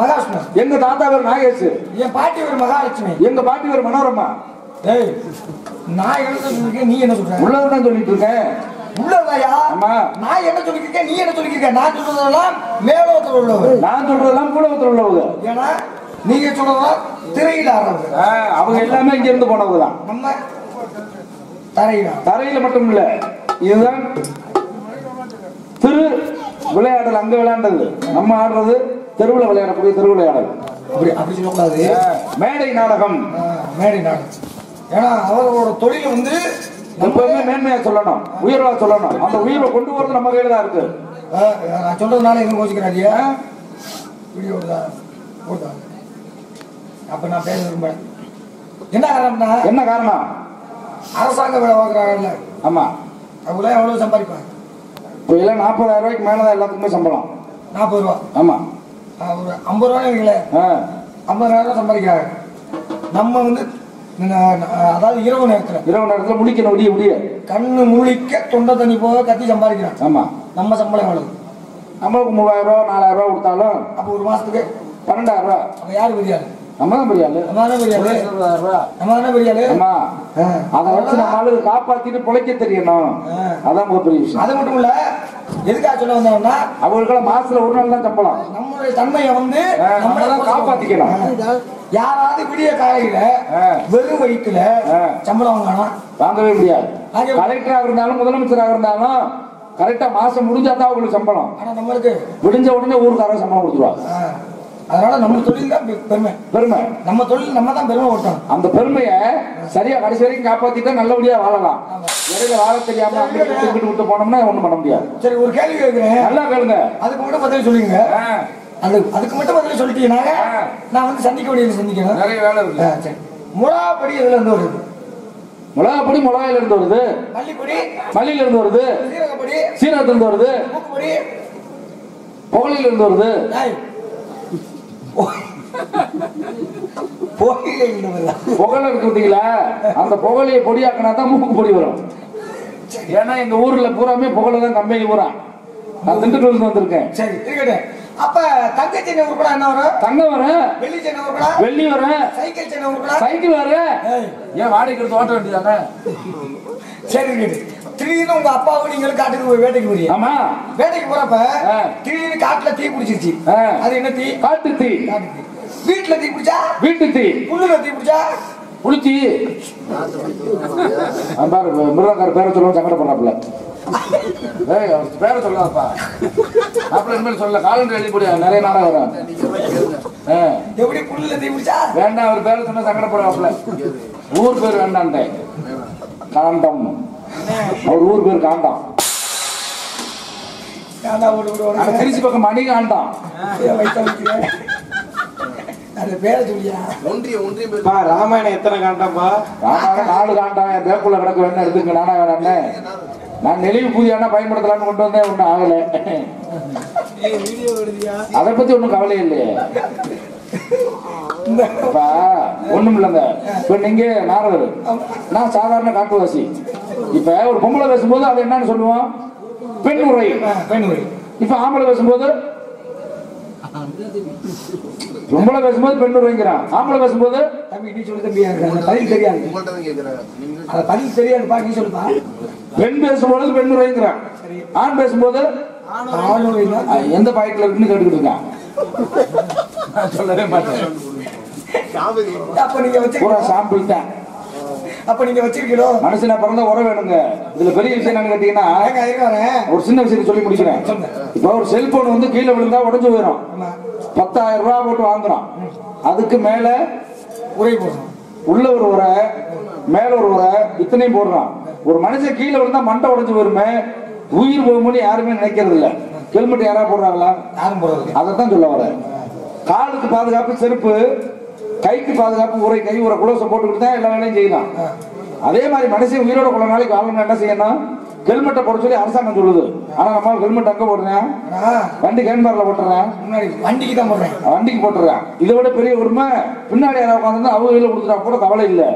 [SPEAKER 2] மகாவிஷ்ணு, எங்க தாத்தா பேர் நாகேஷ், என் பாட்டி பேர் மகாலட்சுமி, எங்க பாட்டி பேர் மனோரமா. ஏய், நான் என்ன சொல்லிருக்கேன், நீ என்ன சொல்ற? உள்ளதான் சொல்லிட்டு இருக்கேன். உள்ளதாயா? நான் என்ன சொல்லிருக்கேன், நீ என்ன சொல்லிருக்க? நான் சொல்றதெல்லாம் மேலோகத்தில் உள்ளவங்க, நான் சொல்றதெல்லாம் கூடவத்தில் உள்ளவங்க. ஏன்னா நீங்க சொல்றதா திரையில ஆடுறவங்க, அவங்க எல்லாமே இங்க இருந்து போனவங்க தான். நம்ம தரையில மட்டும் இல்ல, இதுதான் திரு விளையாடல். அங்க விளையாண்டது, நம்ம ஆடுறது தெருவில் விளையாடக்கூடிய தெரு விளையாடல். அப்படி சொல்லக்கூடாது, மேடை நாடகம். மேடை நாடகம் ஏன்னா அவரோட தொழில் வந்து எப்பவுமே மேன்மையா சொல்லணும், உயர்வா சொல்லணும். அந்த உயர்வை கொண்டு வரது நம்ம கையில தான் இருக்கு. நான் சொல்றதுனால எங்க யோசிக்கிறாங்க வீடியோ போட்டா. அப்ப நான் பேச விரும்புறேன். என்ன காரணம்னா, என்ன காரணம்? அரசாங்க வேலை வாங்குறாங்கல்ல. ஆமா, அவங்களே எவ்வளவு சம்பாதிப்பாங்க? இப்போ எல்லாம் 40,000 ரூபாய்க்கு மேலதான் எல்லாத்துக்குமே சம்பளம். 40 ரூபா. ஆமா, ஒரு 50 ரூபாய் வைங்களே, 50,000 சம்பாதிக்கிறாங்க. நம்ம வந்து அதாவது இரவு நேரத்துல
[SPEAKER 1] முழிக்கணும், விடிய
[SPEAKER 2] கண்ணு முழிக்க தொண்டை தண்ணி போக கத்தி சம்பாதிக்கிறான். ஆமா, நம்ம சம்பளம் எவ்வளவு? நம்மளுக்கு 3000 ரூபா 4000 ரூபா கொடுத்தாலும் அப்ப ஒரு மாசத்துக்கு 12000 ரூபா. அப்ப யாரு பெரியாரு? நம்ம தான் பெரியாளு. அதை வச்சு நம்ம காப்பாத்திட்டு பிழைக்க தெரியணும். அதான் பெரிய விஷயம். அது மட்டும் இல்ல, எதுக்காக சொல்ல வந்தோம்னா அவங்களுக்கெல்லாம் மாசத்துல ஒரு நாள் தான் சம்பளம். நம்மளுடைய தன்மையை வந்து நம்ம தான் காப்பாத்திக்கலாம். யாராவது விடிய காலையில வெறும் வயிற்றுல சம்பளம் வாங்கவே முடியாது. கலெக்டராக இருந்தாலும் முதலமைச்சராக இருந்தாலும் கரெக்டா மாசம் முடிஞ்சாதான் அவங்களுக்கு சம்பளம். ஆனா நம்மளுக்கு விடிஞ்ச உடனே ஊருக்காரங்க சம்பளம் கொடுத்துருவாங்க. அதனால நம்ம தொழில் தான் பெருமை. நம்ம தொழில் நம்ம தான் பெருமை ஓட்டணும். அந்த பெருமையை சரியா கடைசி வரைக்கும் காப்பாத்திட்டா நல்லபடியா வாழலாம். இடையில வாழ தெரியாம அங்கிட்டு விட்டு போனோம்னா ஒண்ணும் பண்ண முடியாது. சரி, ஒரு கேள்வி கேட்கிறேன், நல்லா கேளுங்க. அதுக்கு மட்டும் பதில் சொல்லுங்க. அதுக்கு மட்டும் பதில் சொல்லிட்டீங்கன்னா நான் வந்து சந்திக்க வேண்டியது சந்திக்கணும். நிறைய வேலை இருக்கு. சரி, மிளகாப்பொடி இதுல இருந்து வருது. மிளகாப்பொடி மிளகாயில இருந்து வருது. மல்லிப்பொடி மல்லியில இருந்து வருது. சீரகப்பொடி சீரகத்துல இருந்து வருது. மூக்குப்பொடி புகழில இருந்து வருது. புகழ இருக்குங்களா, அந்த புகழைய பொடியாக்கினா தான் மூக்கு பொடி வரும். ஏன்னா எங்க ஊர்ல பூராமே புகழ தான் கம்பெனி பூரா. நான் திண்டுக்கல் வந்திருக்கேன். சரி, இருக்கட்டும். அப்ப தங்க சென்னை உருப்படா என்ன வரும்? தங்கம் வரும். வெள்ளி சென்னை உருப்படா வெள்ளி வரும். சைக்கிள் சென்னை உருப்படா சைக்கிள் வரும். ஏன் வாடகைக்கு எடுத்து ஓட்ட வேண்டியதானே? சரி, திடீர்னு உங்க அப்பாவும் நீங்களும் காட்டுக்கு போய் வேட்டைக்கு போறீங்க. ஆமா, வேட்டைக்கு போறப்ப திடீர்னு காட்டுல தீ பிடிச்சிருச்சு. அது என்ன தீ? காட்டு தீ. வீட்டுல தீ பிடிச்சா வீட்டு தீ. புல்லுல தீ பிடிச்சா புளிச்சி. மிருகக்கார பேரை சொல்லுவோம், சங்கடப்படுறாப்புல. பேரை சொல்லாப்பா அப்படி இனிமேல் சொல்ல. காலண்டர் எழுதி போடியா, நிறைய நாடகம் வரும். எப்படி புல்லுல தீ பிடிச்சா வேண்டாம், அவர் பேரை சொன்னா சங்கடப்படுறாப்புல. ஊர் பேர் வேண்டான்ட்டேன். காண்டம், அவர் ஊர் பேர் காண்டம். திருச்சி பக்கம் மணி காண்டம். ராமாயணம் எத்தனை காண்டாப்பா? ராமாயணம் 4 காண்டம். என் பேக்குள்ள கிடக்கு, வேணா எடுத்துங்க. நானா வேணான்னு நான் நெளிவு பூதியானா பயன்படுத்தலான்னு கொண்டு வந்தேன். ஒன்னும் ஆகல. அதை பத்தி ஒன்னும் கவலை இல்லையே. ஒண்ணும் இல்லங்க. இப்ப நீங்க நாரதர், நான் சாதாரண காட்டுவாசி. இப்ப ஒரு பொம்பளை பேசும்போது அது என்னன்னு சொல்லுவோம்? பெண் உரை. இப்ப ஆம்பளை பேசும்போது பொம்பளை பேசும்போது பெண் உரைங்கிறான். ஆம்பளை பேசும்போது பதில் தெரியாது. பதில் தெரியாதுப்பா, நீ சொல்லுப்பா. பெண் பேசும்போது பெண் உரைங்கிறான். ஆண் பேசும்போது எந்த பாக்கெட்ல இருக்குன்னு கேட்டுக்கிட்டு இருக்கான். சொல்லவே மாட்டேன். அப்ப நீங்க வச்சு சாம்பிள் தான். அப்ப நீங்க வச்சிருக்கீங்களோ மனுஷனா பிறந்த உரம் வேணுங்க. இதுல பெரிய விஷயம் என்னன்னு கேட்டீங்கன்னா, ஒரு சின்ன விஷயத்தை சொல்லி முடிக்கிறேன். இப்ப ஒரு செல்போன் வந்து கீழே விழுந்தா உடஞ்சு போயிடும். 10,000 ரூபாய் போட்டு வாங்குறோம். அதுக்கு மேல உரை போடுறோம். உள்ள ஒரு உரை, மேல ஒரு உரை, இத்தனையும் போடுறான். ஒரு மனுஷன் கீழே விழுந்தா மண்டை உடஞ்சு போயிருமே, உயிர் போகும்போது யாருமே நினைக்கிறது இல்ல. ஹெல்மெட் யாராவது போடுறாங்களா? யாரும் போடுறது. அதைத்தான் சொல்ல வர. காலுக்கு பாதுகாப்பு செருப்பு, கைக்கு பாதுகாப்பு உரை, கை உரை, குளோசை போட்டுக்கிட்டு தான் எல்லா வேலையும் செய்யலாம். அதே மாதிரி மனுஷன் உயிரோட கொள்ள நாளைக்கு வாழணும் என்ன செய்யணும்? ஹெல்மெட்டை போட சொல்லி அரசாங்கம் சொல்லுது. ஆனா நம்ம ஹெல்மெட் அங்க போடுறேன், வண்டி கேன்பார்ல போட்டுறேன், வண்டிக்கு தான் போடுறேன், வண்டிக்கு போட்டுறேன். இதை விட பெரிய உரிமை பின்னாடி யாராவது உட்காந்து அவங்க கையில கொடுத்துட்டா கூட கவலை இல்லை.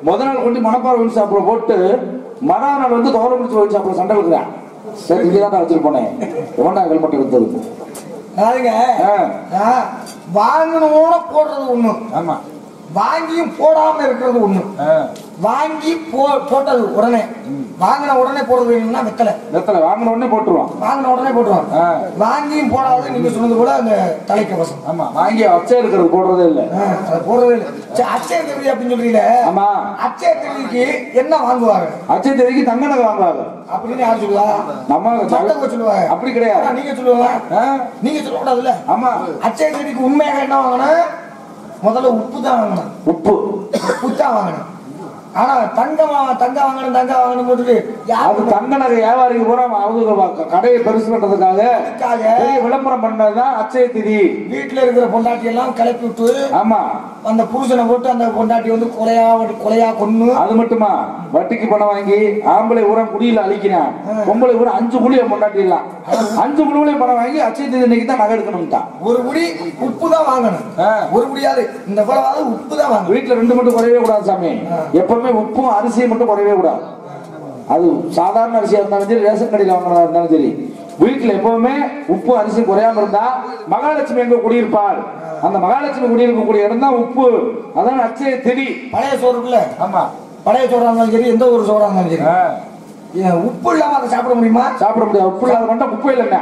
[SPEAKER 2] முதல் நாள் கொண்டு மணப்பாறை ஒயின் ஷாப்ல போட்டு மறுநாள் வந்து கவர்மெண்ட் ஒயின் ஷாப்ல சண்டை கொடுக்குறேன். சரி, இங்கதான் வச்சுட்டு போனேன். எவன்டா ஹெல்மெட் எடுத்தது? வாங்கணும்னு போடுறது ஒண்ணு, ஆமா, வாங்கியும் போடாம இருக்கிறது ஒண்ணு. வாங்கி போட்டது உடனே, வாங்கின உடனே போடுறது வேணும்னா வெத்தலை வாங்கின உடனே போட்டுருவான். வாங்கின உடனே போட்டுருவான். வாங்கியும் போடாத நீங்க சொன்னது கூட அந்த தலைக்கவசம். ஆமா, வாங்கி அச்சை இருக்கிறது போடுறதே இல்லை. போடுறதே இல்லை. அச்சை தேதி அப்படின்னு சொல்றீங்க. ஆமா, அச்சை தேதிக்கு என்ன வாங்குவாங்க? அச்சை தேதிக்கு தங்க நகை வாங்குவாங்க. அப்படின்னு யார் சொல்லுவா? நம்ம சொல்லுவாங்க. அப்படி கிடையாது, நீங்க சொல்லுவாங்க. நீங்க சொல்லக்கூடாதுல்ல. ஆமா, அச்சை தேதிக்கு உண்மையாக என்ன வாங்கணும்? முதல்ல உப்பு தான் வாங்கணும். உப்பு தான் வாங்கணும். ஆனா தங்கம் வாங்கணும் போட்டு தங்க நகை வியாபாரிக்கு பூரா அவங்க கடையை பெருசு பண்றதுக்காக விளம்பரம் பண்ணதுதான் அச்சய திதி. வீட்டுல இருக்கிற பொண்டாட்டி எல்லாம் கிளப்பி விட்டு, ஆமா, அந்த புருஷனை போட்டு அந்த பொண்டாட்டி வந்து கொலையா கொன்னு. அது மட்டுமா, வட்டிக்கு பணம் வாங்கி ஆம்பளை ஊரம் குடியில அழிக்கிறான், பொம்பளை ஊரம் 5 குழியை பொண்டாட்டிடலாம். 5 குழியிலையும் பணம் வாங்கி அச்சை இன்னைக்கு தான் நகை எடுக்கணும்ட்டான். ஒரு குடி உப்பு தான் வாங்கணும், ஒரு குடியாது இந்த பழவாது உப்பு தான் வாங்கணும். வீட்டுல 2 மட்டும் குறையவே கூடாது சாமி. எப்பவுமே உப்பும் அரிசியும் மட்டும் குறையவே கூடாது. அது சாதாரண அரிசியா இருந்தாலும் சரி, ரேஷன் கடையில் வாங்கினதா இருந்தாலும் சரி, வீட்டுல எப்பவுமே உப்பு அரிசி குறையாம இருந்தா மகாலட்சுமி எங்க குடியிருப்பாள். அந்த மகாலட்சுமி குடியிருக்கக்கூடிய இடம் தான் உப்பு. அதான் அச்சய திரி. பழைய சோறுக்குள்ள, ஆமா, பழைய சோறா இருந்தாலும் சரி, எந்த ஒரு சோறா இருந்தாலும் சரி, உப்பு இல்லாம அதை சாப்பிட முடியுமா? சாப்பிட முடியாது. உப்பு இல்லாத மட்டும் உப்பு இல்லைங்க.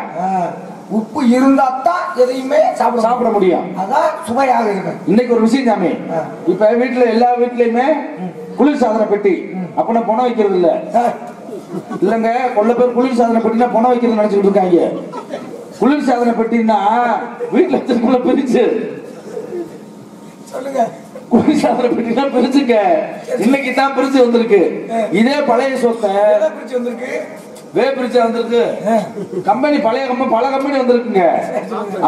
[SPEAKER 2] உப்பு இருந்தா தான் எதையுமே சாப்பிட முடியும். அதான் சுவையாக இருக்கு. இன்னைக்கு ஒரு விஷயம் சாமி, இப்ப வீட்டுல எல்லா வீட்லயுமே குளிர் சாதன பெட்டி. அப்படின்னா பணம் வைக்கிறது இல்ல இல்லங்க, கொள்ள பேர் குளிர் சாதன பெட்டினா பணம் வைக்கிறது நினைச்சிட்டு இருக்காங்க. குளிர் சாதன பெட்டின்னா வீட்டுல வச்சிருக்குள்ள பிரிச்சு சொல்லுங்க. குளிர் சாதன பெட்டினா பிரிச்சுங்க. இன்னைக்கு தான் பிரிச்சு வந்திருக்கு. இதே பழைய சொத்தை பிரிச்சு வந்திருக்கு, பிரிச்சு வந்திருக்கு. கம்பெனி பழைய பல கம்பெனி வந்திருக்குங்க.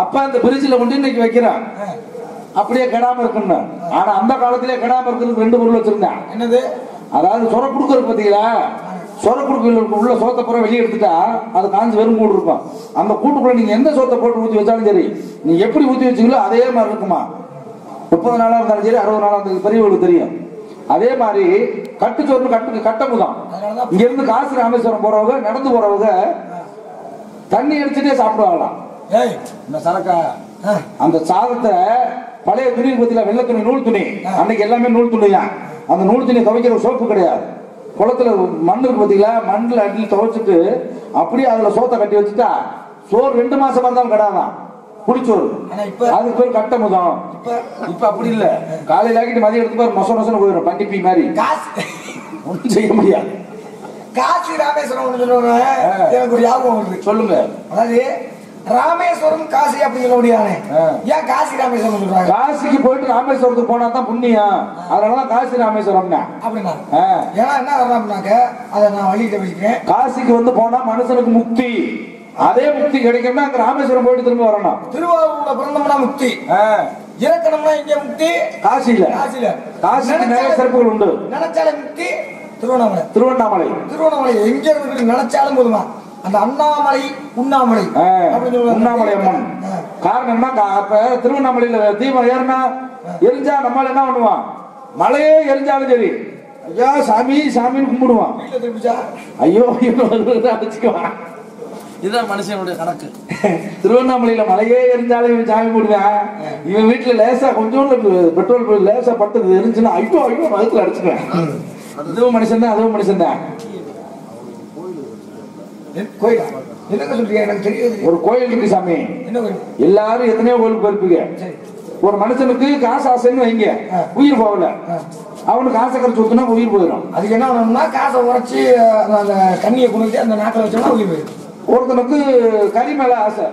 [SPEAKER 2] அப்ப அந்த பிரிட்ஜ்ல கொண்டு இன்னைக்கு வைக்கிறான், அப்படியே கெடாம இருக்குன்னு. ஆனா அந்த காலத்திலே கெடாம இருக்கிறதுக்கு 2 பொருள் வச்சிருந்தேன். என்னது? அதாவது சொர குடுக்கறது பாத்தீங்களா, சொர குடுக்க உள்ள சோத்தை பூரா வெளியே எடுத்துட்டா அது காஞ்சி வெறும் கூடு இருக்கும். அந்த கூட்டுக்குள்ள நீங்க எந்த சோத்தை போட்டு ஊத்தி வச்சாலும் சரி, நீங்க எப்படி ஊத்தி வச்சீங்களோ அதே மாதிரி இருக்குமா. 30 நாளா இருந்தாலும் சரி, 60 நாளா இருந்தாலும் பெரியவங்களுக்கு தெரியும். அதே மாதிரி கட்டுச்சோறு கட்டமுதான். இங்க இருந்து காசி ராமேஸ்வரம் போறவங்க, நடந்து போறவங்க தண்ணி அடிச்சுட்டே சாப்பிடுவாங்களாம். இந்த சரக்கா அந்த சாதத்தை பழைய துணி பத்தில வெள்ளை துணி, நூல் துணி. அன்னைக்கு எல்லாமே நூல் துணி தான். அந்த நூல் துணி துவைக்கிற சோப்பு கிடையாது. குளத்துல மண் இருக்கு பாத்தீங்களா, மண்ணில் அடி துவைச்சிட்டு அப்படியே அதுல சோத்தை கட்டி வச்சுட்டா சோறு 2 மாசமா இருந்தாலும் கடாதான் குடிச்சோறு. அதுக்கு பேர் கட்டமுதம். இப்ப அப்படி இல்ல, காலையில ஆக்கிட்டு மதியம் எடுத்து பாரு மொச மொசன்னு போயிடும், பண்டிப்பி மாதிரி. ஒன்றும் செய்ய முடியாது. காசி ராமேஸ்வரம் எனக்கு ஒரு ஞாபகம் வருது. சொல்லுங்க. அதாவது ராமேஸ்வரம் காசி அப்படி சொல்ல முடியாது. ஏன் காசி ராமேஸ்வரம் சொல்றாங்க? காசிக்கு போயிட்டு ராமேஸ்வரத்துக்கு போனா தான் புண்ணியம். அதனாலதான் காசி ராமேஸ்வரம் அப்படின்னா. ஏன்னா என்ன காரணம்னாக்க அதை நான் வழிகிட்ட வச்சுக்கிறேன். காசிக்கு வந்து போனா மனுஷனுக்கு முக்தி. அதே முக்தி கிடைக்கும்னா அங்க ராமேஸ்வரம் போயிட்டு திரும்ப வரணும். திருவாரூர்ல பிறந்தோம்னா முக்தி, இறக்கணும்னா இங்க முக்தி காசியில. காசிக்கு நிறைய சிறப்புகள் உண்டு. நினைச்சாலும் முக்தி திருவண்ணாமலை எங்க இருக்கு நினைச்சாலும் போதுமா. அந்த அண்ணாமலை உண்ணாமலை அம்மன் காரணம் என்ன? அப்ப திருவண்ணாமலையில தீபம் ஏறினா எரிஞ்சா நம்மளால என்ன பண்ணுவான்? மலையே எரிஞ்சாலும் சரி, ஐயா சாமி சாமின்னு கும்பிடுவான். ஐயோ வச்சுக்குவான். இதுதான் மனுஷனுடைய கணக்கு. திருவண்ணாமலையில மலையே எரிஞ்சாலும் இவன் சாமி போடுவேன். இவன் வீட்டுல லேசா கொஞ்சோண்டு பெட்ரோல் லேசா பட்டு எரிஞ்சுன்னா ஐயோ மதத்துல அடிச்சுக்குவேன். இதுவும் மனுஷன் தான், அதுவும் மனுஷன் தான். ஒரு கோயில் இருக்கு சாமி. எல்லாரும் எத்தனையோ கோயிலுக்கு போயிருப்பீங்க. ஒரு மனுஷனுக்கு காசு ஆசைன்னு வைங்க, உயிர் போகல. அவனுக்கு ஆசை கரைச்சு ஊத்துனா உயிர் போயிடும். அதுக்கு என்ன பண்ணணும்னா காசை உரைச்சி அந்த தண்ணியை கொண்டு அந்த நாக்கில் வச்சோம்னா உயிர் போயிடும். ஒருத்தனுக்கு கறி மேல ஆசை,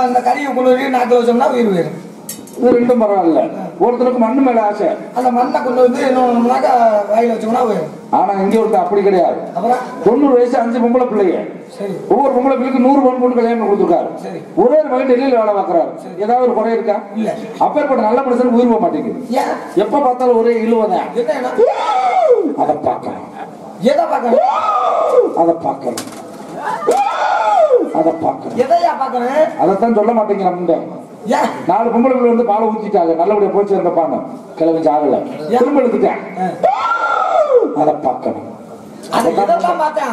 [SPEAKER 2] அந்த கறியை கொண்டு நாக்கில் வச்சோம்னா உயிர் போயிடும். இது 2ம் பரவாயில்ல. ஒருத்தனுக்கு மண்ணு மேல ஆசை, அந்த மண்ணை கொண்டு வந்து என்ன பண்ணணும்னாக்கா வாயில வச்சோம்னா போயிடும். ஆனா இங்க ஒருத்தர் அப்படி கிடையாது. 90 வயசு 5 பொம்பளை பிள்ளைங்க. ஒவ்வொரு பொம்பளை பிள்ளைக்கு 100 பவுன் போட்டு கல்யாணம் கொடுத்துருக்காரு. ஒரே ஒரு மகன் டெல்லியில் வேலை பார்க்கறாரு. ஏதாவது ஒரு குறை இருக்கா? இல்ல. அப்பேற்பட்ட நல்ல மனுஷனுக்கு உயிர் போக மாட்டேங்குது. எப்ப பார்த்தாலும் ஒரே இழுவதான். அதை பார்க்கணும், எதை பார்க்கணும், அதை பார்க்கணும், அதை பார்க்கணும், எதையா பார்க்கணும், அதைத்தான் சொல்ல மாட்டேங்கிறாங்க. 4 பொம்பளை பிள்ளை வந்து பாலை ஊத்திட்டாங்க, நல்லபடியா போச்சு இருந்தப்பான்னு கிளம்பி ஆகல, திரும்ப எடுத்துட்டேன். அதை பார்க்கணும்.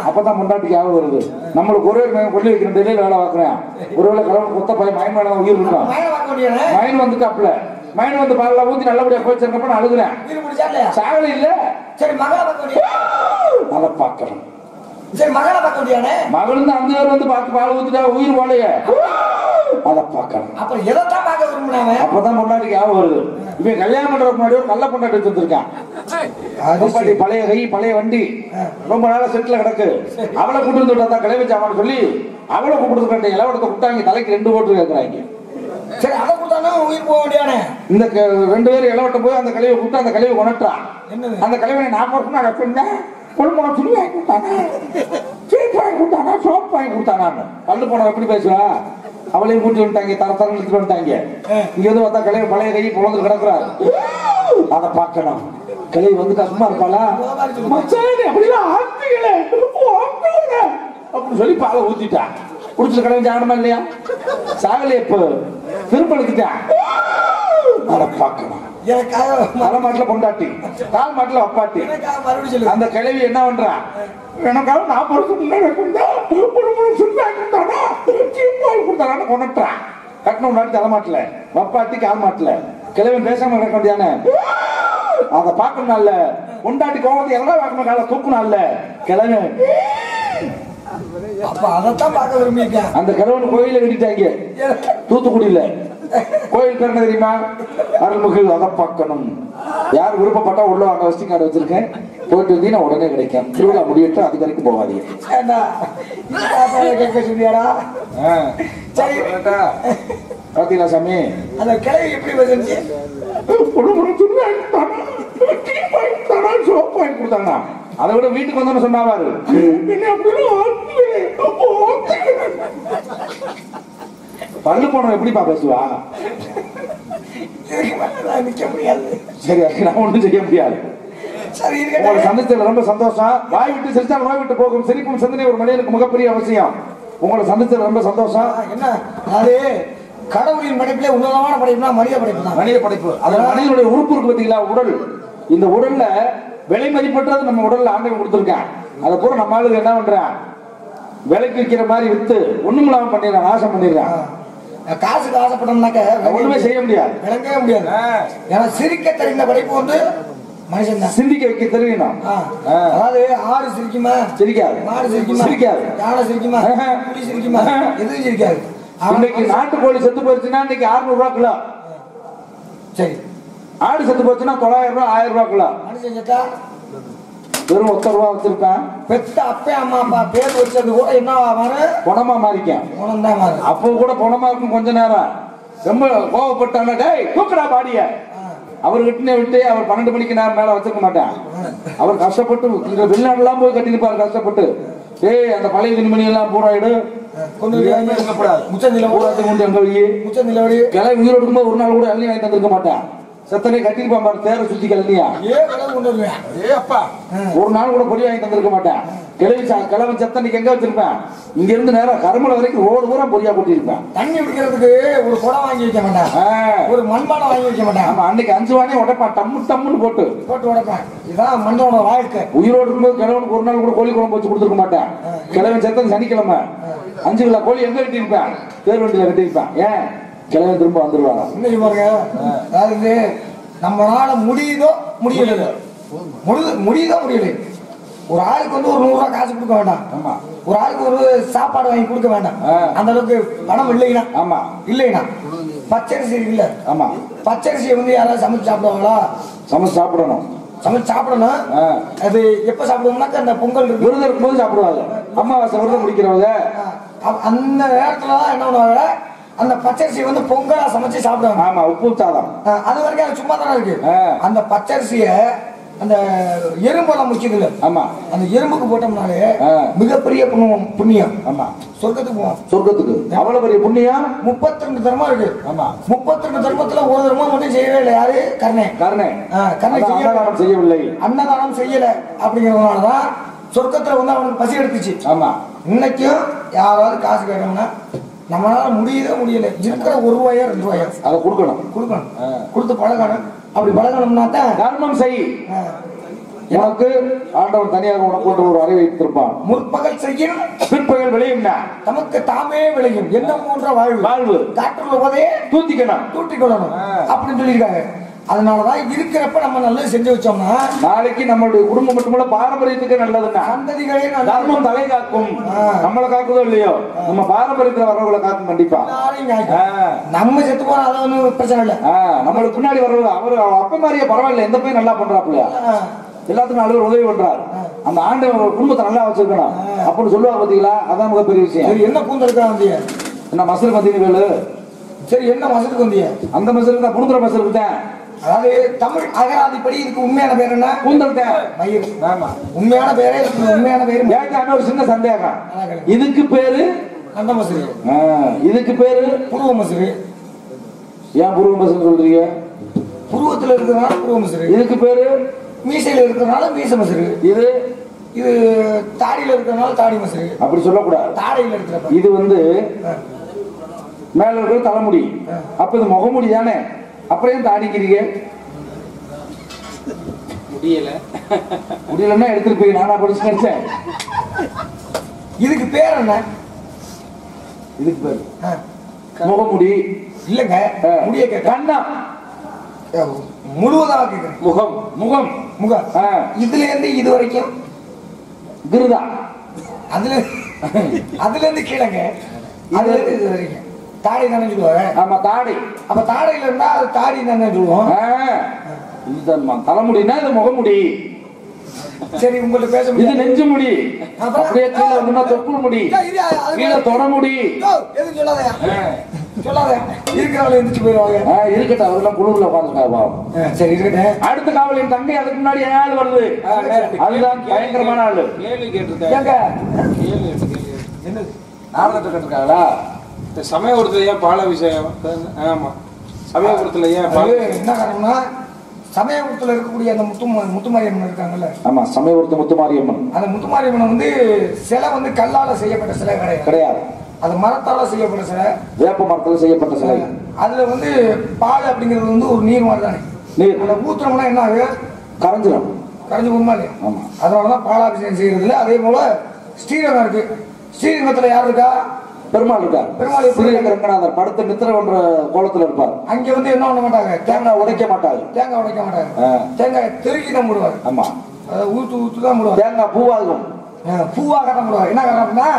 [SPEAKER 2] அப்பதான் முன்னாடிக்கு ஆக வருது. நம்மளுக்கு ஒரே கொள்ளி வைக்கிற டெல்லியில் வேலை பார்க்கிறேன். ஒருவேளை கிளம்பி கொத்த பையன் மயன் மேல உயிர் இருக்கும். மயன் வந்துட்டு அப்பல மயன் வந்து பாலில் ஊத்தி நல்லபடியா போச்சு இருந்தப்ப அழுகுறேன். சாகல இல்ல. சரி அதை பார்க்கணும். சரி மகளை பார்க்க முடியாது. மகளும் தான் 5 பேர் வந்து பார்த்து பால் ஊத்திட்டா உயிர் போலையே. அதை பார்க்கணும். அப்புறம் எதைத்தான் பார்க்க விரும்புறாங்க? அப்பதான் பொண்டாட்டிக்கு ஆக வருது. இவன் கல்யாணம் பண்றதுக்கு முன்னாடி ஒரு நல்ல பொண்டாட்டி வச்சிருக்கான். பழைய கை பழைய வண்டி ரொம்ப நாளா செட்டில் கிடக்கு. அவளை கூட்டு வந்து கிளம்பி சாமான்னு சொல்லி அவளை கூப்பிட்டு இளவடத்தை கூட்டாங்க. தலைக்கு 2 ஓட்டு கேட்கறாங்க. சரி அதை கூட்டானா உயிர் போக முடியாது. இந்த 2 பேரும் இளவட்ட போய் அந்த கலையை கூப்பிட்டு அந்த கலையை கொண்டான். அந்த கலைவனை நான் போட்டேன் குடும்பம் சொல்லி வாங்கி கொடுத்தானா, சீட் வாங்கி கொடுத்தானா, சோப் வாங்கி கொடுத்தானான்னு. பல்லு போன எப்படி பேசுவா? அவளையும் கூட்டி வந்துட்டாங்க, தர தரம் எடுத்துட்டு வந்துட்டாங்க. இங்க வந்து பார்த்தா கலையை பழைய கை பொழுது கிடக்குறாரு.
[SPEAKER 1] அத பார்க்கணும். கிளவி வந்துட்டா சும்மா இருப்பாளா? மச்சான் அப்படிலாம் ஆத்துகளே அப்படின்னு சொல்லி பாலை ஊத்திட்டா. குடிச்சிட்டு கிளவி ஆகணுமா இல்லையா? சாகலையே இப்ப திரும்ப எடுத்துட்டான். அத பார்க்கணும். தலைமாட்டில பொண்டாட்டி, கால் மாட்டில அப்பாட்டி. அந்த கிழவி என்ன பண்றா? எனக்காக 40 வருஷம் முன்னாடி கொண்டுட்டா. கட்டணம் முன்னாடி தலைமாட்டில வப்பாட்டி, கால் மாட்டில. கிழவி பேசாம கிடக்க வேண்டியானே. அத பாக்கணும்ல. பொண்டாட்டி கோவத்தை எல்லாம் பார்க்கணும். கால தூக்கணும்ல கிழவி.
[SPEAKER 2] அதைத்தான் பார்க்க விரும்பிங்க. அந்த
[SPEAKER 1] கிழவன் கோயில கட்டிட்டாங்க தூத்துக்குடியில. கோயில் பேர் என்ன தெரியுமா? அருள்மிகு. அதை பார்க்கணும். யார் விருப்பப்பட்டா உள்ள அங்க விசிட்டிங் கார்டு வச்சிருக்கேன், போயிட்டு வந்தீங்கன்னா உடனே கிடைக்கும். திருவிழா முடியட்டும், அது வரைக்கும் போகாதீங்க. பாத்தீங்களா சாமி?
[SPEAKER 2] அந்த கிளவி எப்படி வந்துச்சு?
[SPEAKER 1] சோப்பு வாங்கி கொடுத்தாங்க. அதை விட வீட்டுக்கு வந்தோன்னு சொன்னாவாரு, பல்லு போனவன் எப்படிப்பா பேசுவா?
[SPEAKER 2] நிக்க முடியாது.
[SPEAKER 1] சரி, நான் ஒண்ணும் செய்ய முடியாது. உங்களை சந்திச்சதுல ரொம்ப சந்தோஷம். வாய் விட்டு சிரிச்சால் நோய் விட்டு போகும். சிரிப்பும் சிந்தனை ஒரு மனிதனுக்கு மிகப்பெரிய அவசியம். உங்களை சந்திச்சதுல ரொம்ப சந்தோஷம்.
[SPEAKER 2] என்ன அது கடவுளின் படைப்பிலே உன்னதமான படைப்புனா மனித படைப்பு தான்.
[SPEAKER 1] மனித படைப்பு. அதுல மனிதனுடைய உறுப்பு இருக்கு பாத்தீங்களா? உடல். இந்த உடல்ல விலை மதிப்பற்றது நம்ம உடல்ல ஆண்டவன் கொடுத்திருக்கான். அதை பூரா நம்ம ஆளுங்க என்ன பண்றான்? விலைக்கு விற்கிற மாதிரி வித்து ஒண்ணும் இல்லாம பண்ணிடுறான், நாசம் பண்ணிடுறான்.
[SPEAKER 2] காசுக்கு ஆசைப்பட்டோம்னாக்க
[SPEAKER 1] ஒண்ணுமே செய்ய முடியாது,
[SPEAKER 2] விளங்கவே முடியாது. ஏன்னா சிரிக்க தெரிந்த படைப்பு வந்து மனுஷன் தான்.
[SPEAKER 1] சிந்திக்க வைக்க தெரியணும்.
[SPEAKER 2] அதாவது ஆடு சிரிக்குமா?
[SPEAKER 1] சிரிக்காது.
[SPEAKER 2] மாடு சிரிக்குமா?
[SPEAKER 1] சிரிக்காது.
[SPEAKER 2] யானை சிரிக்குமா? புலி சிரிக்குமா? எதுவும் சிரிக்காது.
[SPEAKER 1] இன்னைக்கு நாட்டுக்கோழி செத்து போச்சுன்னா இன்னைக்கு 600 ரூபாய் கிலோ.
[SPEAKER 2] சரி.
[SPEAKER 1] ஆடு செத்து போச்சுன்னா 900 ரூபாய் 1000 ரூபாய் கிலோ.
[SPEAKER 2] மனுஷன் செத்தா
[SPEAKER 1] வெறும் 10 ரூபாய் வச்சிருப்பேன்.
[SPEAKER 2] பெத்த அப்பே அம்மா அப்பா பேர் வச்சது கூட என்ன மாறு?
[SPEAKER 1] பணமா மாறிக்கேன்.
[SPEAKER 2] பணம் தான் மாறு.
[SPEAKER 1] அப்போ கூட பணமா இருக்கும். கொஞ்ச நேரம் ரொம்ப கோவப்பட்டான, டேய் தூக்குடா பாடிய. அவர் கிட்டே விட்டு அவர் 12 மணிக்கு நேரம் மேல வச்சிருக்க மாட்டேன். அவர் கஷ்டப்பட்டு இங்க வெளிநாடுலாம் போய் கட்டிருப்பாரு கஷ்டப்பட்டு. ஏய் அந்த பழைய துணிமணி எல்லாம் பூராயிடு
[SPEAKER 2] கொண்டு முச்சந்தில
[SPEAKER 1] பூராத்துக்கு கொண்டு எங்க வெளியே
[SPEAKER 2] முச்சந்தில
[SPEAKER 1] கிளை உயிரோடு இருக்கும்போது ஒரு நாள் கூட அள்ளி வாங்கி தந்திருக்க மாட்டேன். செத்தனை கட்டிருப்பான் பாரு, தேரை சுத்தி கிளம்பியா. ஒரு நாள் கூட பொடி வாங்கி தந்திருக்க மாட்டேன். கிளவன் செத்தனைக்கு எங்க வச்சிருப்பேன்? இங்க இருந்து நேரம் கருமலை வரைக்கும் ரோடு பூரா பொடியா கொட்டிருப்பேன்.
[SPEAKER 2] தண்ணி குடிக்கிறதுக்கு ஒரு குடம் வாங்கி வைக்க மாட்டேன், ஒரு மண்பானை வாங்கி வைக்க மாட்டேன்.
[SPEAKER 1] ஆமா, அன்னைக்கு 5 வானே உடைப்பான், டம்மு டம்முன்னு போட்டு
[SPEAKER 2] உடைப்பேன். இதான் மண்ணோட வாழ்க்கை.
[SPEAKER 1] உயிரோடு இருக்கும்போது கிழவனுக்கு ஒரு நாள் கூட கோழி குழம்பு வச்சு கொடுத்துருக்க மாட்டேன். கிழவன் செத்தன் சனிக்கிழமை 5 கிலோ கோழி எங்க கட்டியிருப்பேன்? தேர் வண்டியில கட்டியிருப்பேன். ஏன்? கிழவன் திரும்ப வந்துருவாங்க.
[SPEAKER 2] இன்னைக்கு பாருங்க, அதாவது நம்மளால முடியுதோ முடியல, முடியுதோ முடியல. ஒரு ஆளுக்கு வந்து ஒரு 100 ரூபாய் காசு கொடுக்க வேண்டாம்.
[SPEAKER 1] ஆமா.
[SPEAKER 2] ஒரு ஆளுக்கு ஒரு சாப்பாடு வாங்கி கொடுக்க வேண்டாம். அந்த அளவுக்கு பணம் இல்லைன்னா.
[SPEAKER 1] ஆமா.
[SPEAKER 2] இல்லைன்னா பச்சரிசி இருக்குல்ல.
[SPEAKER 1] ஆமா.
[SPEAKER 2] பச்சரிசியை வந்து யாராவது சமைச்சு சாப்பிடுவாங்களா?
[SPEAKER 1] சமைச்சு சாப்பிடணும்.
[SPEAKER 2] சமைச்சு சாப்பிடணும். அது எப்ப சாப்பிடுவோம்னாக்க அந்த பொங்கல்
[SPEAKER 1] விரதம் இருக்கும்போது சாப்பிடுவாங்க. அமாவாசை விரதம் முடிக்கிறவங்க
[SPEAKER 2] அந்த நேரத்துல தான் என்ன பண்ணுவாங்க, அந்த பச்சரிசி வந்து பொங்கலா சமைச்சு சாப்பிடுவாங்க.
[SPEAKER 1] ஆமா, உப்பு சாதம்.
[SPEAKER 2] அது வரைக்கும் அது சும்மா தானே இருக்கு. அந்த பச்சரிசிய அந்த எறும்பெல்லாம் முக்கியது இல்ல.
[SPEAKER 1] ஆமா.
[SPEAKER 2] அந்த எறும்புக்கு போட்டோம்னாலே மிகப்பெரிய புண்ணியம்.
[SPEAKER 1] ஆமா.
[SPEAKER 2] சொர்க்கத்துக்கு போவோம்.
[SPEAKER 1] சொர்க்கத்துக்கு அவ்வளவு பெரிய புண்ணியம்.
[SPEAKER 2] 32 தர்மம் இருக்கு.
[SPEAKER 1] ஆமா.
[SPEAKER 2] 32 தர்மத்துல ஒரு தர்மம் மட்டும் செய்யவே இல்லை. யாரு? கர்ணே.
[SPEAKER 1] கர்ணே
[SPEAKER 2] அன்னதானம்
[SPEAKER 1] செய்யவில்லை.
[SPEAKER 2] அன்னதானம் செய்யல. அப்படிங்கிறதுனாலதான் சொர்க்கத்துல வந்து அவனுக்கு பசி எடுத்துச்சு.
[SPEAKER 1] ஆமா.
[SPEAKER 2] இன்னைக்கும் யாராவது காசு கேட்டோம்னா நம்மளால முடியவே முடியல, இருக்கிற 1 ரூபாயோ 2 ரூபாயோ
[SPEAKER 1] அதை கொடுக்கணும்.
[SPEAKER 2] கொடுத்து பழகணும். அப்படி பழகணும்னா தான்
[SPEAKER 1] தர்மம் செய். உனக்கு ஆண்டவன் தனியாக உனக்கு கொண்டு ஒரு அறிவை வைத்திருப்பான்.
[SPEAKER 2] முற்பகல் செய்யும்
[SPEAKER 1] பிற்பகல் விளையும்,
[SPEAKER 2] தமக்கு தாமே விளையும். என்ன போன்ற வாழ்வு காற்றுள்ள போதே தூட்டிக்கொள்ளணும் அப்படின்னு சொல்லியிருக்காங்க. அதனாலதான் இருக்கிறப்ப நம்ம நல்லது செஞ்சு வச்சோம்னா
[SPEAKER 1] நாளைக்கு நம்மளுடைய குடும்பம் மட்டுமல்ல பாரம்பரியத்துக்கு நல்லதுன்னா
[SPEAKER 2] சந்ததிகளே
[SPEAKER 1] தர்மம் தலை காக்கும். நம்மளை காக்குதோ இல்லையோ, நம்ம பாரம்பரியத்துல வர்றவங்களை காக்கும். கண்டிப்பா
[SPEAKER 2] நம்ம செத்து போனா அது ஒன்றும் பிரச்சனை இல்லை.
[SPEAKER 1] நம்மளுக்கு பின்னாடி வர்றது அவரு அப்ப மாதிரியே பரவாயில்ல, எந்த பையன் நல்லா பண்றாப்புலையா, எல்லாத்துக்கும் நல்ல உதவி பண்றாரு. அந்த ஆண்டவன் குடும்பத்தை நல்லா வச்சிருக்கணும் அப்படின்னு சொல்லுவாங்க. பாத்தீங்களா, அதான் மிகப்பெரிய விஷயம்.
[SPEAKER 2] என்ன கூந்தலுக்கா வந்திய?
[SPEAKER 1] என்ன மசல் பாத்தீங்க?
[SPEAKER 2] சரி, என்ன மசலுக்கு வந்திய?
[SPEAKER 1] அந்த மசலுக்கு தான், புடுங்குற மசலுக்கு தான்.
[SPEAKER 2] அதாவது தமிழ் அகராதிப்படி இதுக்கு உண்மையான பேர் என்ன?
[SPEAKER 1] கூந்தல் தான்.
[SPEAKER 2] மயிர். ஆமா, உண்மையான பேரே உண்மையான பேரு.
[SPEAKER 1] ஏன் ஒரு சின்ன சந்தேகம், இதுக்கு பேரு
[SPEAKER 2] அந்த மசரு,
[SPEAKER 1] இதுக்கு பேரு
[SPEAKER 2] புருவ மசரு.
[SPEAKER 1] ஏன் புருவ மசல் சொல்றீங்க?
[SPEAKER 2] புருவத்துல இருக்கிறதுனால புருவ மசுறு.
[SPEAKER 1] இதுக்கு பேரு
[SPEAKER 2] மீசையில இருக்கிறதுனால மீச மசுறு.
[SPEAKER 1] இது
[SPEAKER 2] இது தாடியில இருக்கிறதுனால தாடி மசுறு.
[SPEAKER 1] அப்படி சொல்லக்கூடாது.
[SPEAKER 2] தாடையில இருக்கிறப்ப
[SPEAKER 1] இது வந்து மேல இருக்கிற தலைமுடி. அப்ப இது முகமுடி தானே. அப்புறம் ஏன் தாடிக்கிறீங்க? முடியலன்னா எடுத்துட்டு போய் நானா படிச்சு நினைச்சேன்.
[SPEAKER 2] இதுக்கு பேர் என்ன?
[SPEAKER 1] இதுக்கு பேரு முகமுடி
[SPEAKER 2] இல்லங்க. முடிய கண்ணா முழுவதாக கேட்கிறேன்.
[SPEAKER 1] முகம் முகம்
[SPEAKER 2] முகம். இதுல இருந்து இது வரைக்கும்
[SPEAKER 1] கிருதா.
[SPEAKER 2] அதுல இருந்து கீழங்க. அதுல இருந்து இது வரைக்கும் தாடி தானே சொல்லுவாங்க. ஆமா தாடி. அப்ப தாடையில இருந்தா அது தாடி தானே சொல்லுவோம்.
[SPEAKER 1] இதுதான் தலைமுடினா இது முகமுடி.
[SPEAKER 2] சரி உங்கள்ட்ட பேச
[SPEAKER 1] இது நெஞ்சு முடி. அப்படியே கீழே வந்தா தொப்புள் முடி. கீழே தொட முடி.
[SPEAKER 2] எதுவும் சொல்லாதயா சொல்லாத. இருக்கிறவங்க எந்திரிச்சு போயிடுவாங்க.
[SPEAKER 1] இருக்கட்டும். அவரெல்லாம் குழுவுல உட்காந்துருக்காங்க.
[SPEAKER 2] சரி இருக்கட்டும்.
[SPEAKER 1] அடுத்த காவல் என் தங்கை. அதுக்கு முன்னாடி ஆள் வருது. அதுதான் பயங்கரமான ஆளு.
[SPEAKER 3] கேள்வி கேட்டிருக்காங்க.
[SPEAKER 2] என்ன
[SPEAKER 1] நாடகத்தை கேட்டிருக்காங்களா?
[SPEAKER 3] சமயபுரத்துல ஏன் பால விஷயம்? ஆமா சமயபுரத்துல ஏன்
[SPEAKER 2] என்ன காரணம்னா சமயபுரத்துல இருக்கக்கூடிய அந்த முத்துமாரியம்மன் இருக்காங்கல்ல.
[SPEAKER 1] ஆமா சமயபுரத்து முத்துமாரியம்மன்.
[SPEAKER 2] அந்த முத்துமாரியம்மன் வந்து சிலை வந்து கல்லால செய்யப்பட்ட சிலை கிடையாது. அது மரத்தால செய்யப்பட்ட சிலை. வேப்ப மரத்தால செய்யப்பட்ட சிலை. அதுல வந்து பால் அப்படிங்கிறது வந்து ஒரு நீர் மாதிரி தானே. நீர் அந்த ஊத்துறோம்னா என்ன ஆகும்? கரைஞ்சிடும். கரைஞ்சு உண்மை இல்லையா? ஆமா. அதனாலதான் பாலாபிஷேகம் செய்யறது இல்லை. அதே போல ஸ்ரீரங்கம் இருக்கு. ஸ்ரீரங்கத்துல யார் இருக்கா? பெருமாள் இருக்கா. பெருமாள் ஸ்ரீரங்கநாதர் படுத்து நித்திர பண்ற கோலத்துல இருப்பார். அங்க வந்து என்ன பண்ண மாட்டாங்க? தேங்காய் உடைக்க மாட்டாங்க. தேங்காய் உடைக்க மாட்டாங்க. தேங்காய் திருக்கி தான் போடுவாங்க. ஆமா ஊத்து தான் போடுவாங்க. தேங்காய் பூவாகும். பூவாக தான் போடுவாங்க. என்ன காரணம்னா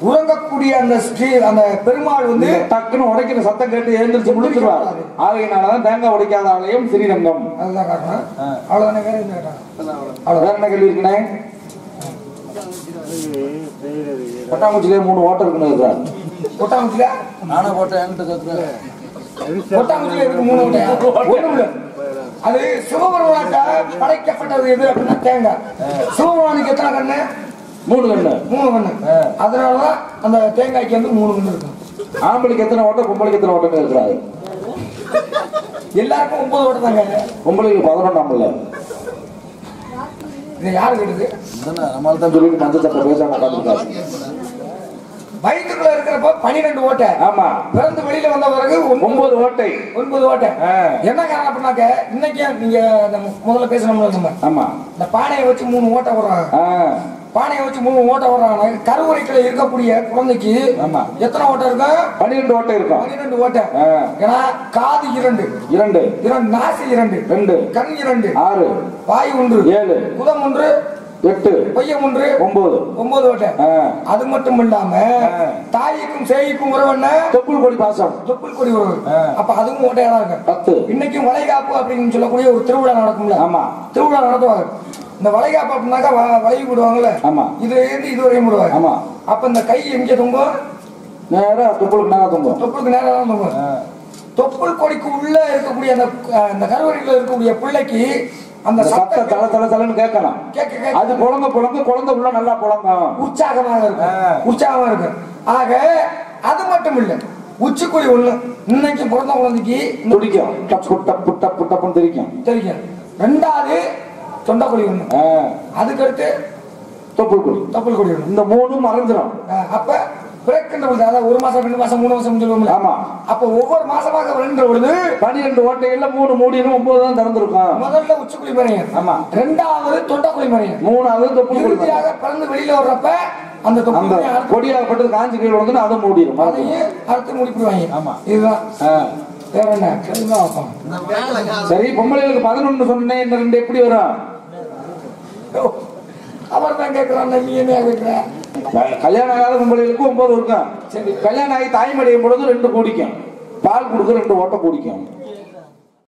[SPEAKER 2] உறங்கக்கூடிய அந்த பெருமாள் வந்து டக்குன்னு உடைக்கிற சத்தம் கேட்டு எழுந்திரிச்சு முடிச்சிருவார். ஆகையினாலதான் தேங்காய் உடைக்காத ஆலயம் ஸ்ரீரங்கம். அதுதான் காரணம். அவ்வளவுதானே. வேற என்ன கேட்டாங்க? அவ்வளவு வேற என்ன கேள்வி இருக்குண்ணே? கொட்டாங்குச்சிலே 3 ஓட்டம் இருக்குன்னு இருக்கிறார். கொட்டாங்குச்சில நானே போட்டேன். என்கிட்ட கேட்கிறேன். கொட்டாங்குச்சில இருக்கு 3 ஓட்டம். அது சிவபெருமானுக்கு படைக்கப்பட்டது எது அப்படின்னா தேங்காய். சிவபெருமானுக்கு எத்தனை கண்ணு? 3 கண்ணு. 3 கண்ணு. அதனாலதான் அந்த தேங்காய்க்கு வந்து 3 கண்ணு இருக்கும். ஆம்பளுக்கு எத்தனை ஓட்டம், பொம்பளைக்கு எத்தனை ஓட்டம் இருக்கிறாரு? எல்லாருக்கும் 9 ஓட்டம் தாங்க. பொம்பளைக்கு 11 ஆம்பளை. இதை யாரு கேட்டது? நம்மளால தான் சொல்லிட்டு மஞ்சள் சட்டை பேசாம உட்காந்துருக்காரு. வயிற்றுக்குள்ள இருக்கிறப்ப 12 ஓட்டை. ஆமா. பிறந்து வெளியில வந்த பிறகு 9 ஓட்டை. 9 ஓட்டை. என்ன காரணம் அப்படின்னாக்க இன்னைக்கு நீங்க முதல்ல பேசணும்ல நம்ம. ஆமா. இந்த பானையை வச்சு 3 ஓட்டை விடுறாங்க. பானையை வச்சு 3 ஓட்டை விடுறாங்க. கருவறைக்குள்ள இருக்கக்கூடிய குழந்தைக்கு எத்தனை ஓட்டை இருக்கும்? 12 ஓட்டை இருக்கும். 12 ஓட்டை. ஏன்னா காது 2, நாசி 2, கண் 2, 6, வாய் 1, 7, குதம் 1, 8, பையம் 1, 9 ஓட்டை. அது மட்டும் இல்லாம தாய்க்கும் சேய்க்கும் உறவுன்னா தொப்புள் கொடி பாசம். தொப்புள் கொடி உறவு. அப்ப அதுவும் ஓட்டையா தான் இருக்கு. 10. இன்னைக்கும் வளைகாப்பு அப்படின்னு சொல்லக்கூடிய ஒரு திருவிழா நடக்கும்ல. ஆமா. திருவிழா நடத்துவாங்க. இந்த வளைகாப்பு அப்படின்னாக்கா வளைவி போடுவாங்கல்ல. ஆமா. இதுல இருந்து இது வரையும் போடுவாங்க. ஆமா. அப்ப இந்த கை எங்க தொங்கும்? நேரா தொப்புளுக்கு நேரா தொங்கும். தொப்புளுக்கு நேரா தான் தொங்கும். தொப்புள் கொடிக்கு உள்ள இருக்கக்கூடிய அந்த கருவறையில இருக்கக்கூடிய பிள்ளைக்கு அந்த சத்தம் தல தல தலன்னு கேட்கணும். அது குழந்தை உள்ள நல்லா புழங்கும். உற்சாகமாக இருக்கு. ஆக அது மட்டும் இல்ல, உச்சிக்குழி ஒண்ணு இன்னைக்கு பிறந்த குழந்தைக்கு துடிக்கும். புட்டப்புன்னு தெரிக்கும். 2வது தொண்டைக்குழி ஒண்ணு. அதுக்கடுத்து தொப்புள் கொடி ஒண்ணு. இந்த 3 மறைஞ்சிடும். அப்ப பிறக்கின்ற பொழுது, அதாவது 1 மாசம் 2 மாசம் 3 மாசம் சொல்லுவோம்ல. ஆமா. அப்ப ஒவ்வொரு மாசமாக வருகின்ற பொழுது 12 ஓட்டைகள்ல 3 மூடிடும், 9 தான் திறந்திருக்கும். முதல்ல உச்சிக்குழி மறையும். ஆமா. 2வது தொண்டைக்குழி மறையும். 3வது தொப்புள் கொடி. இறுதியாக பிறந்து வெளியில வர்றப்ப அந்த கொடியாகப்பட்டது காஞ்சி கீழே வந்து அதை மூடிடும். அதையும் அடுத்து முடிப்பிடுவாங்க. ஆமா. இதுதான். வேற என்ன கேள்விதான் வைப்போம். சரி, பொம்பளைகளுக்கு 11 சொன்னேன். இந்த 2 எப்படி வரும்? அவர் தான் கேட்கிறான். நீ என்ன கேட்கிற? கல்யாணம் ஆகாத பொம்பளைகளுக்கு 9 இருக்கும். சரி, கல்யாணம் ஆகி தாய்மடியும் பொழுது 2 கூடிக்கும். பால் கொடுக்க 2 ஓட்டை கூடிக்கும்.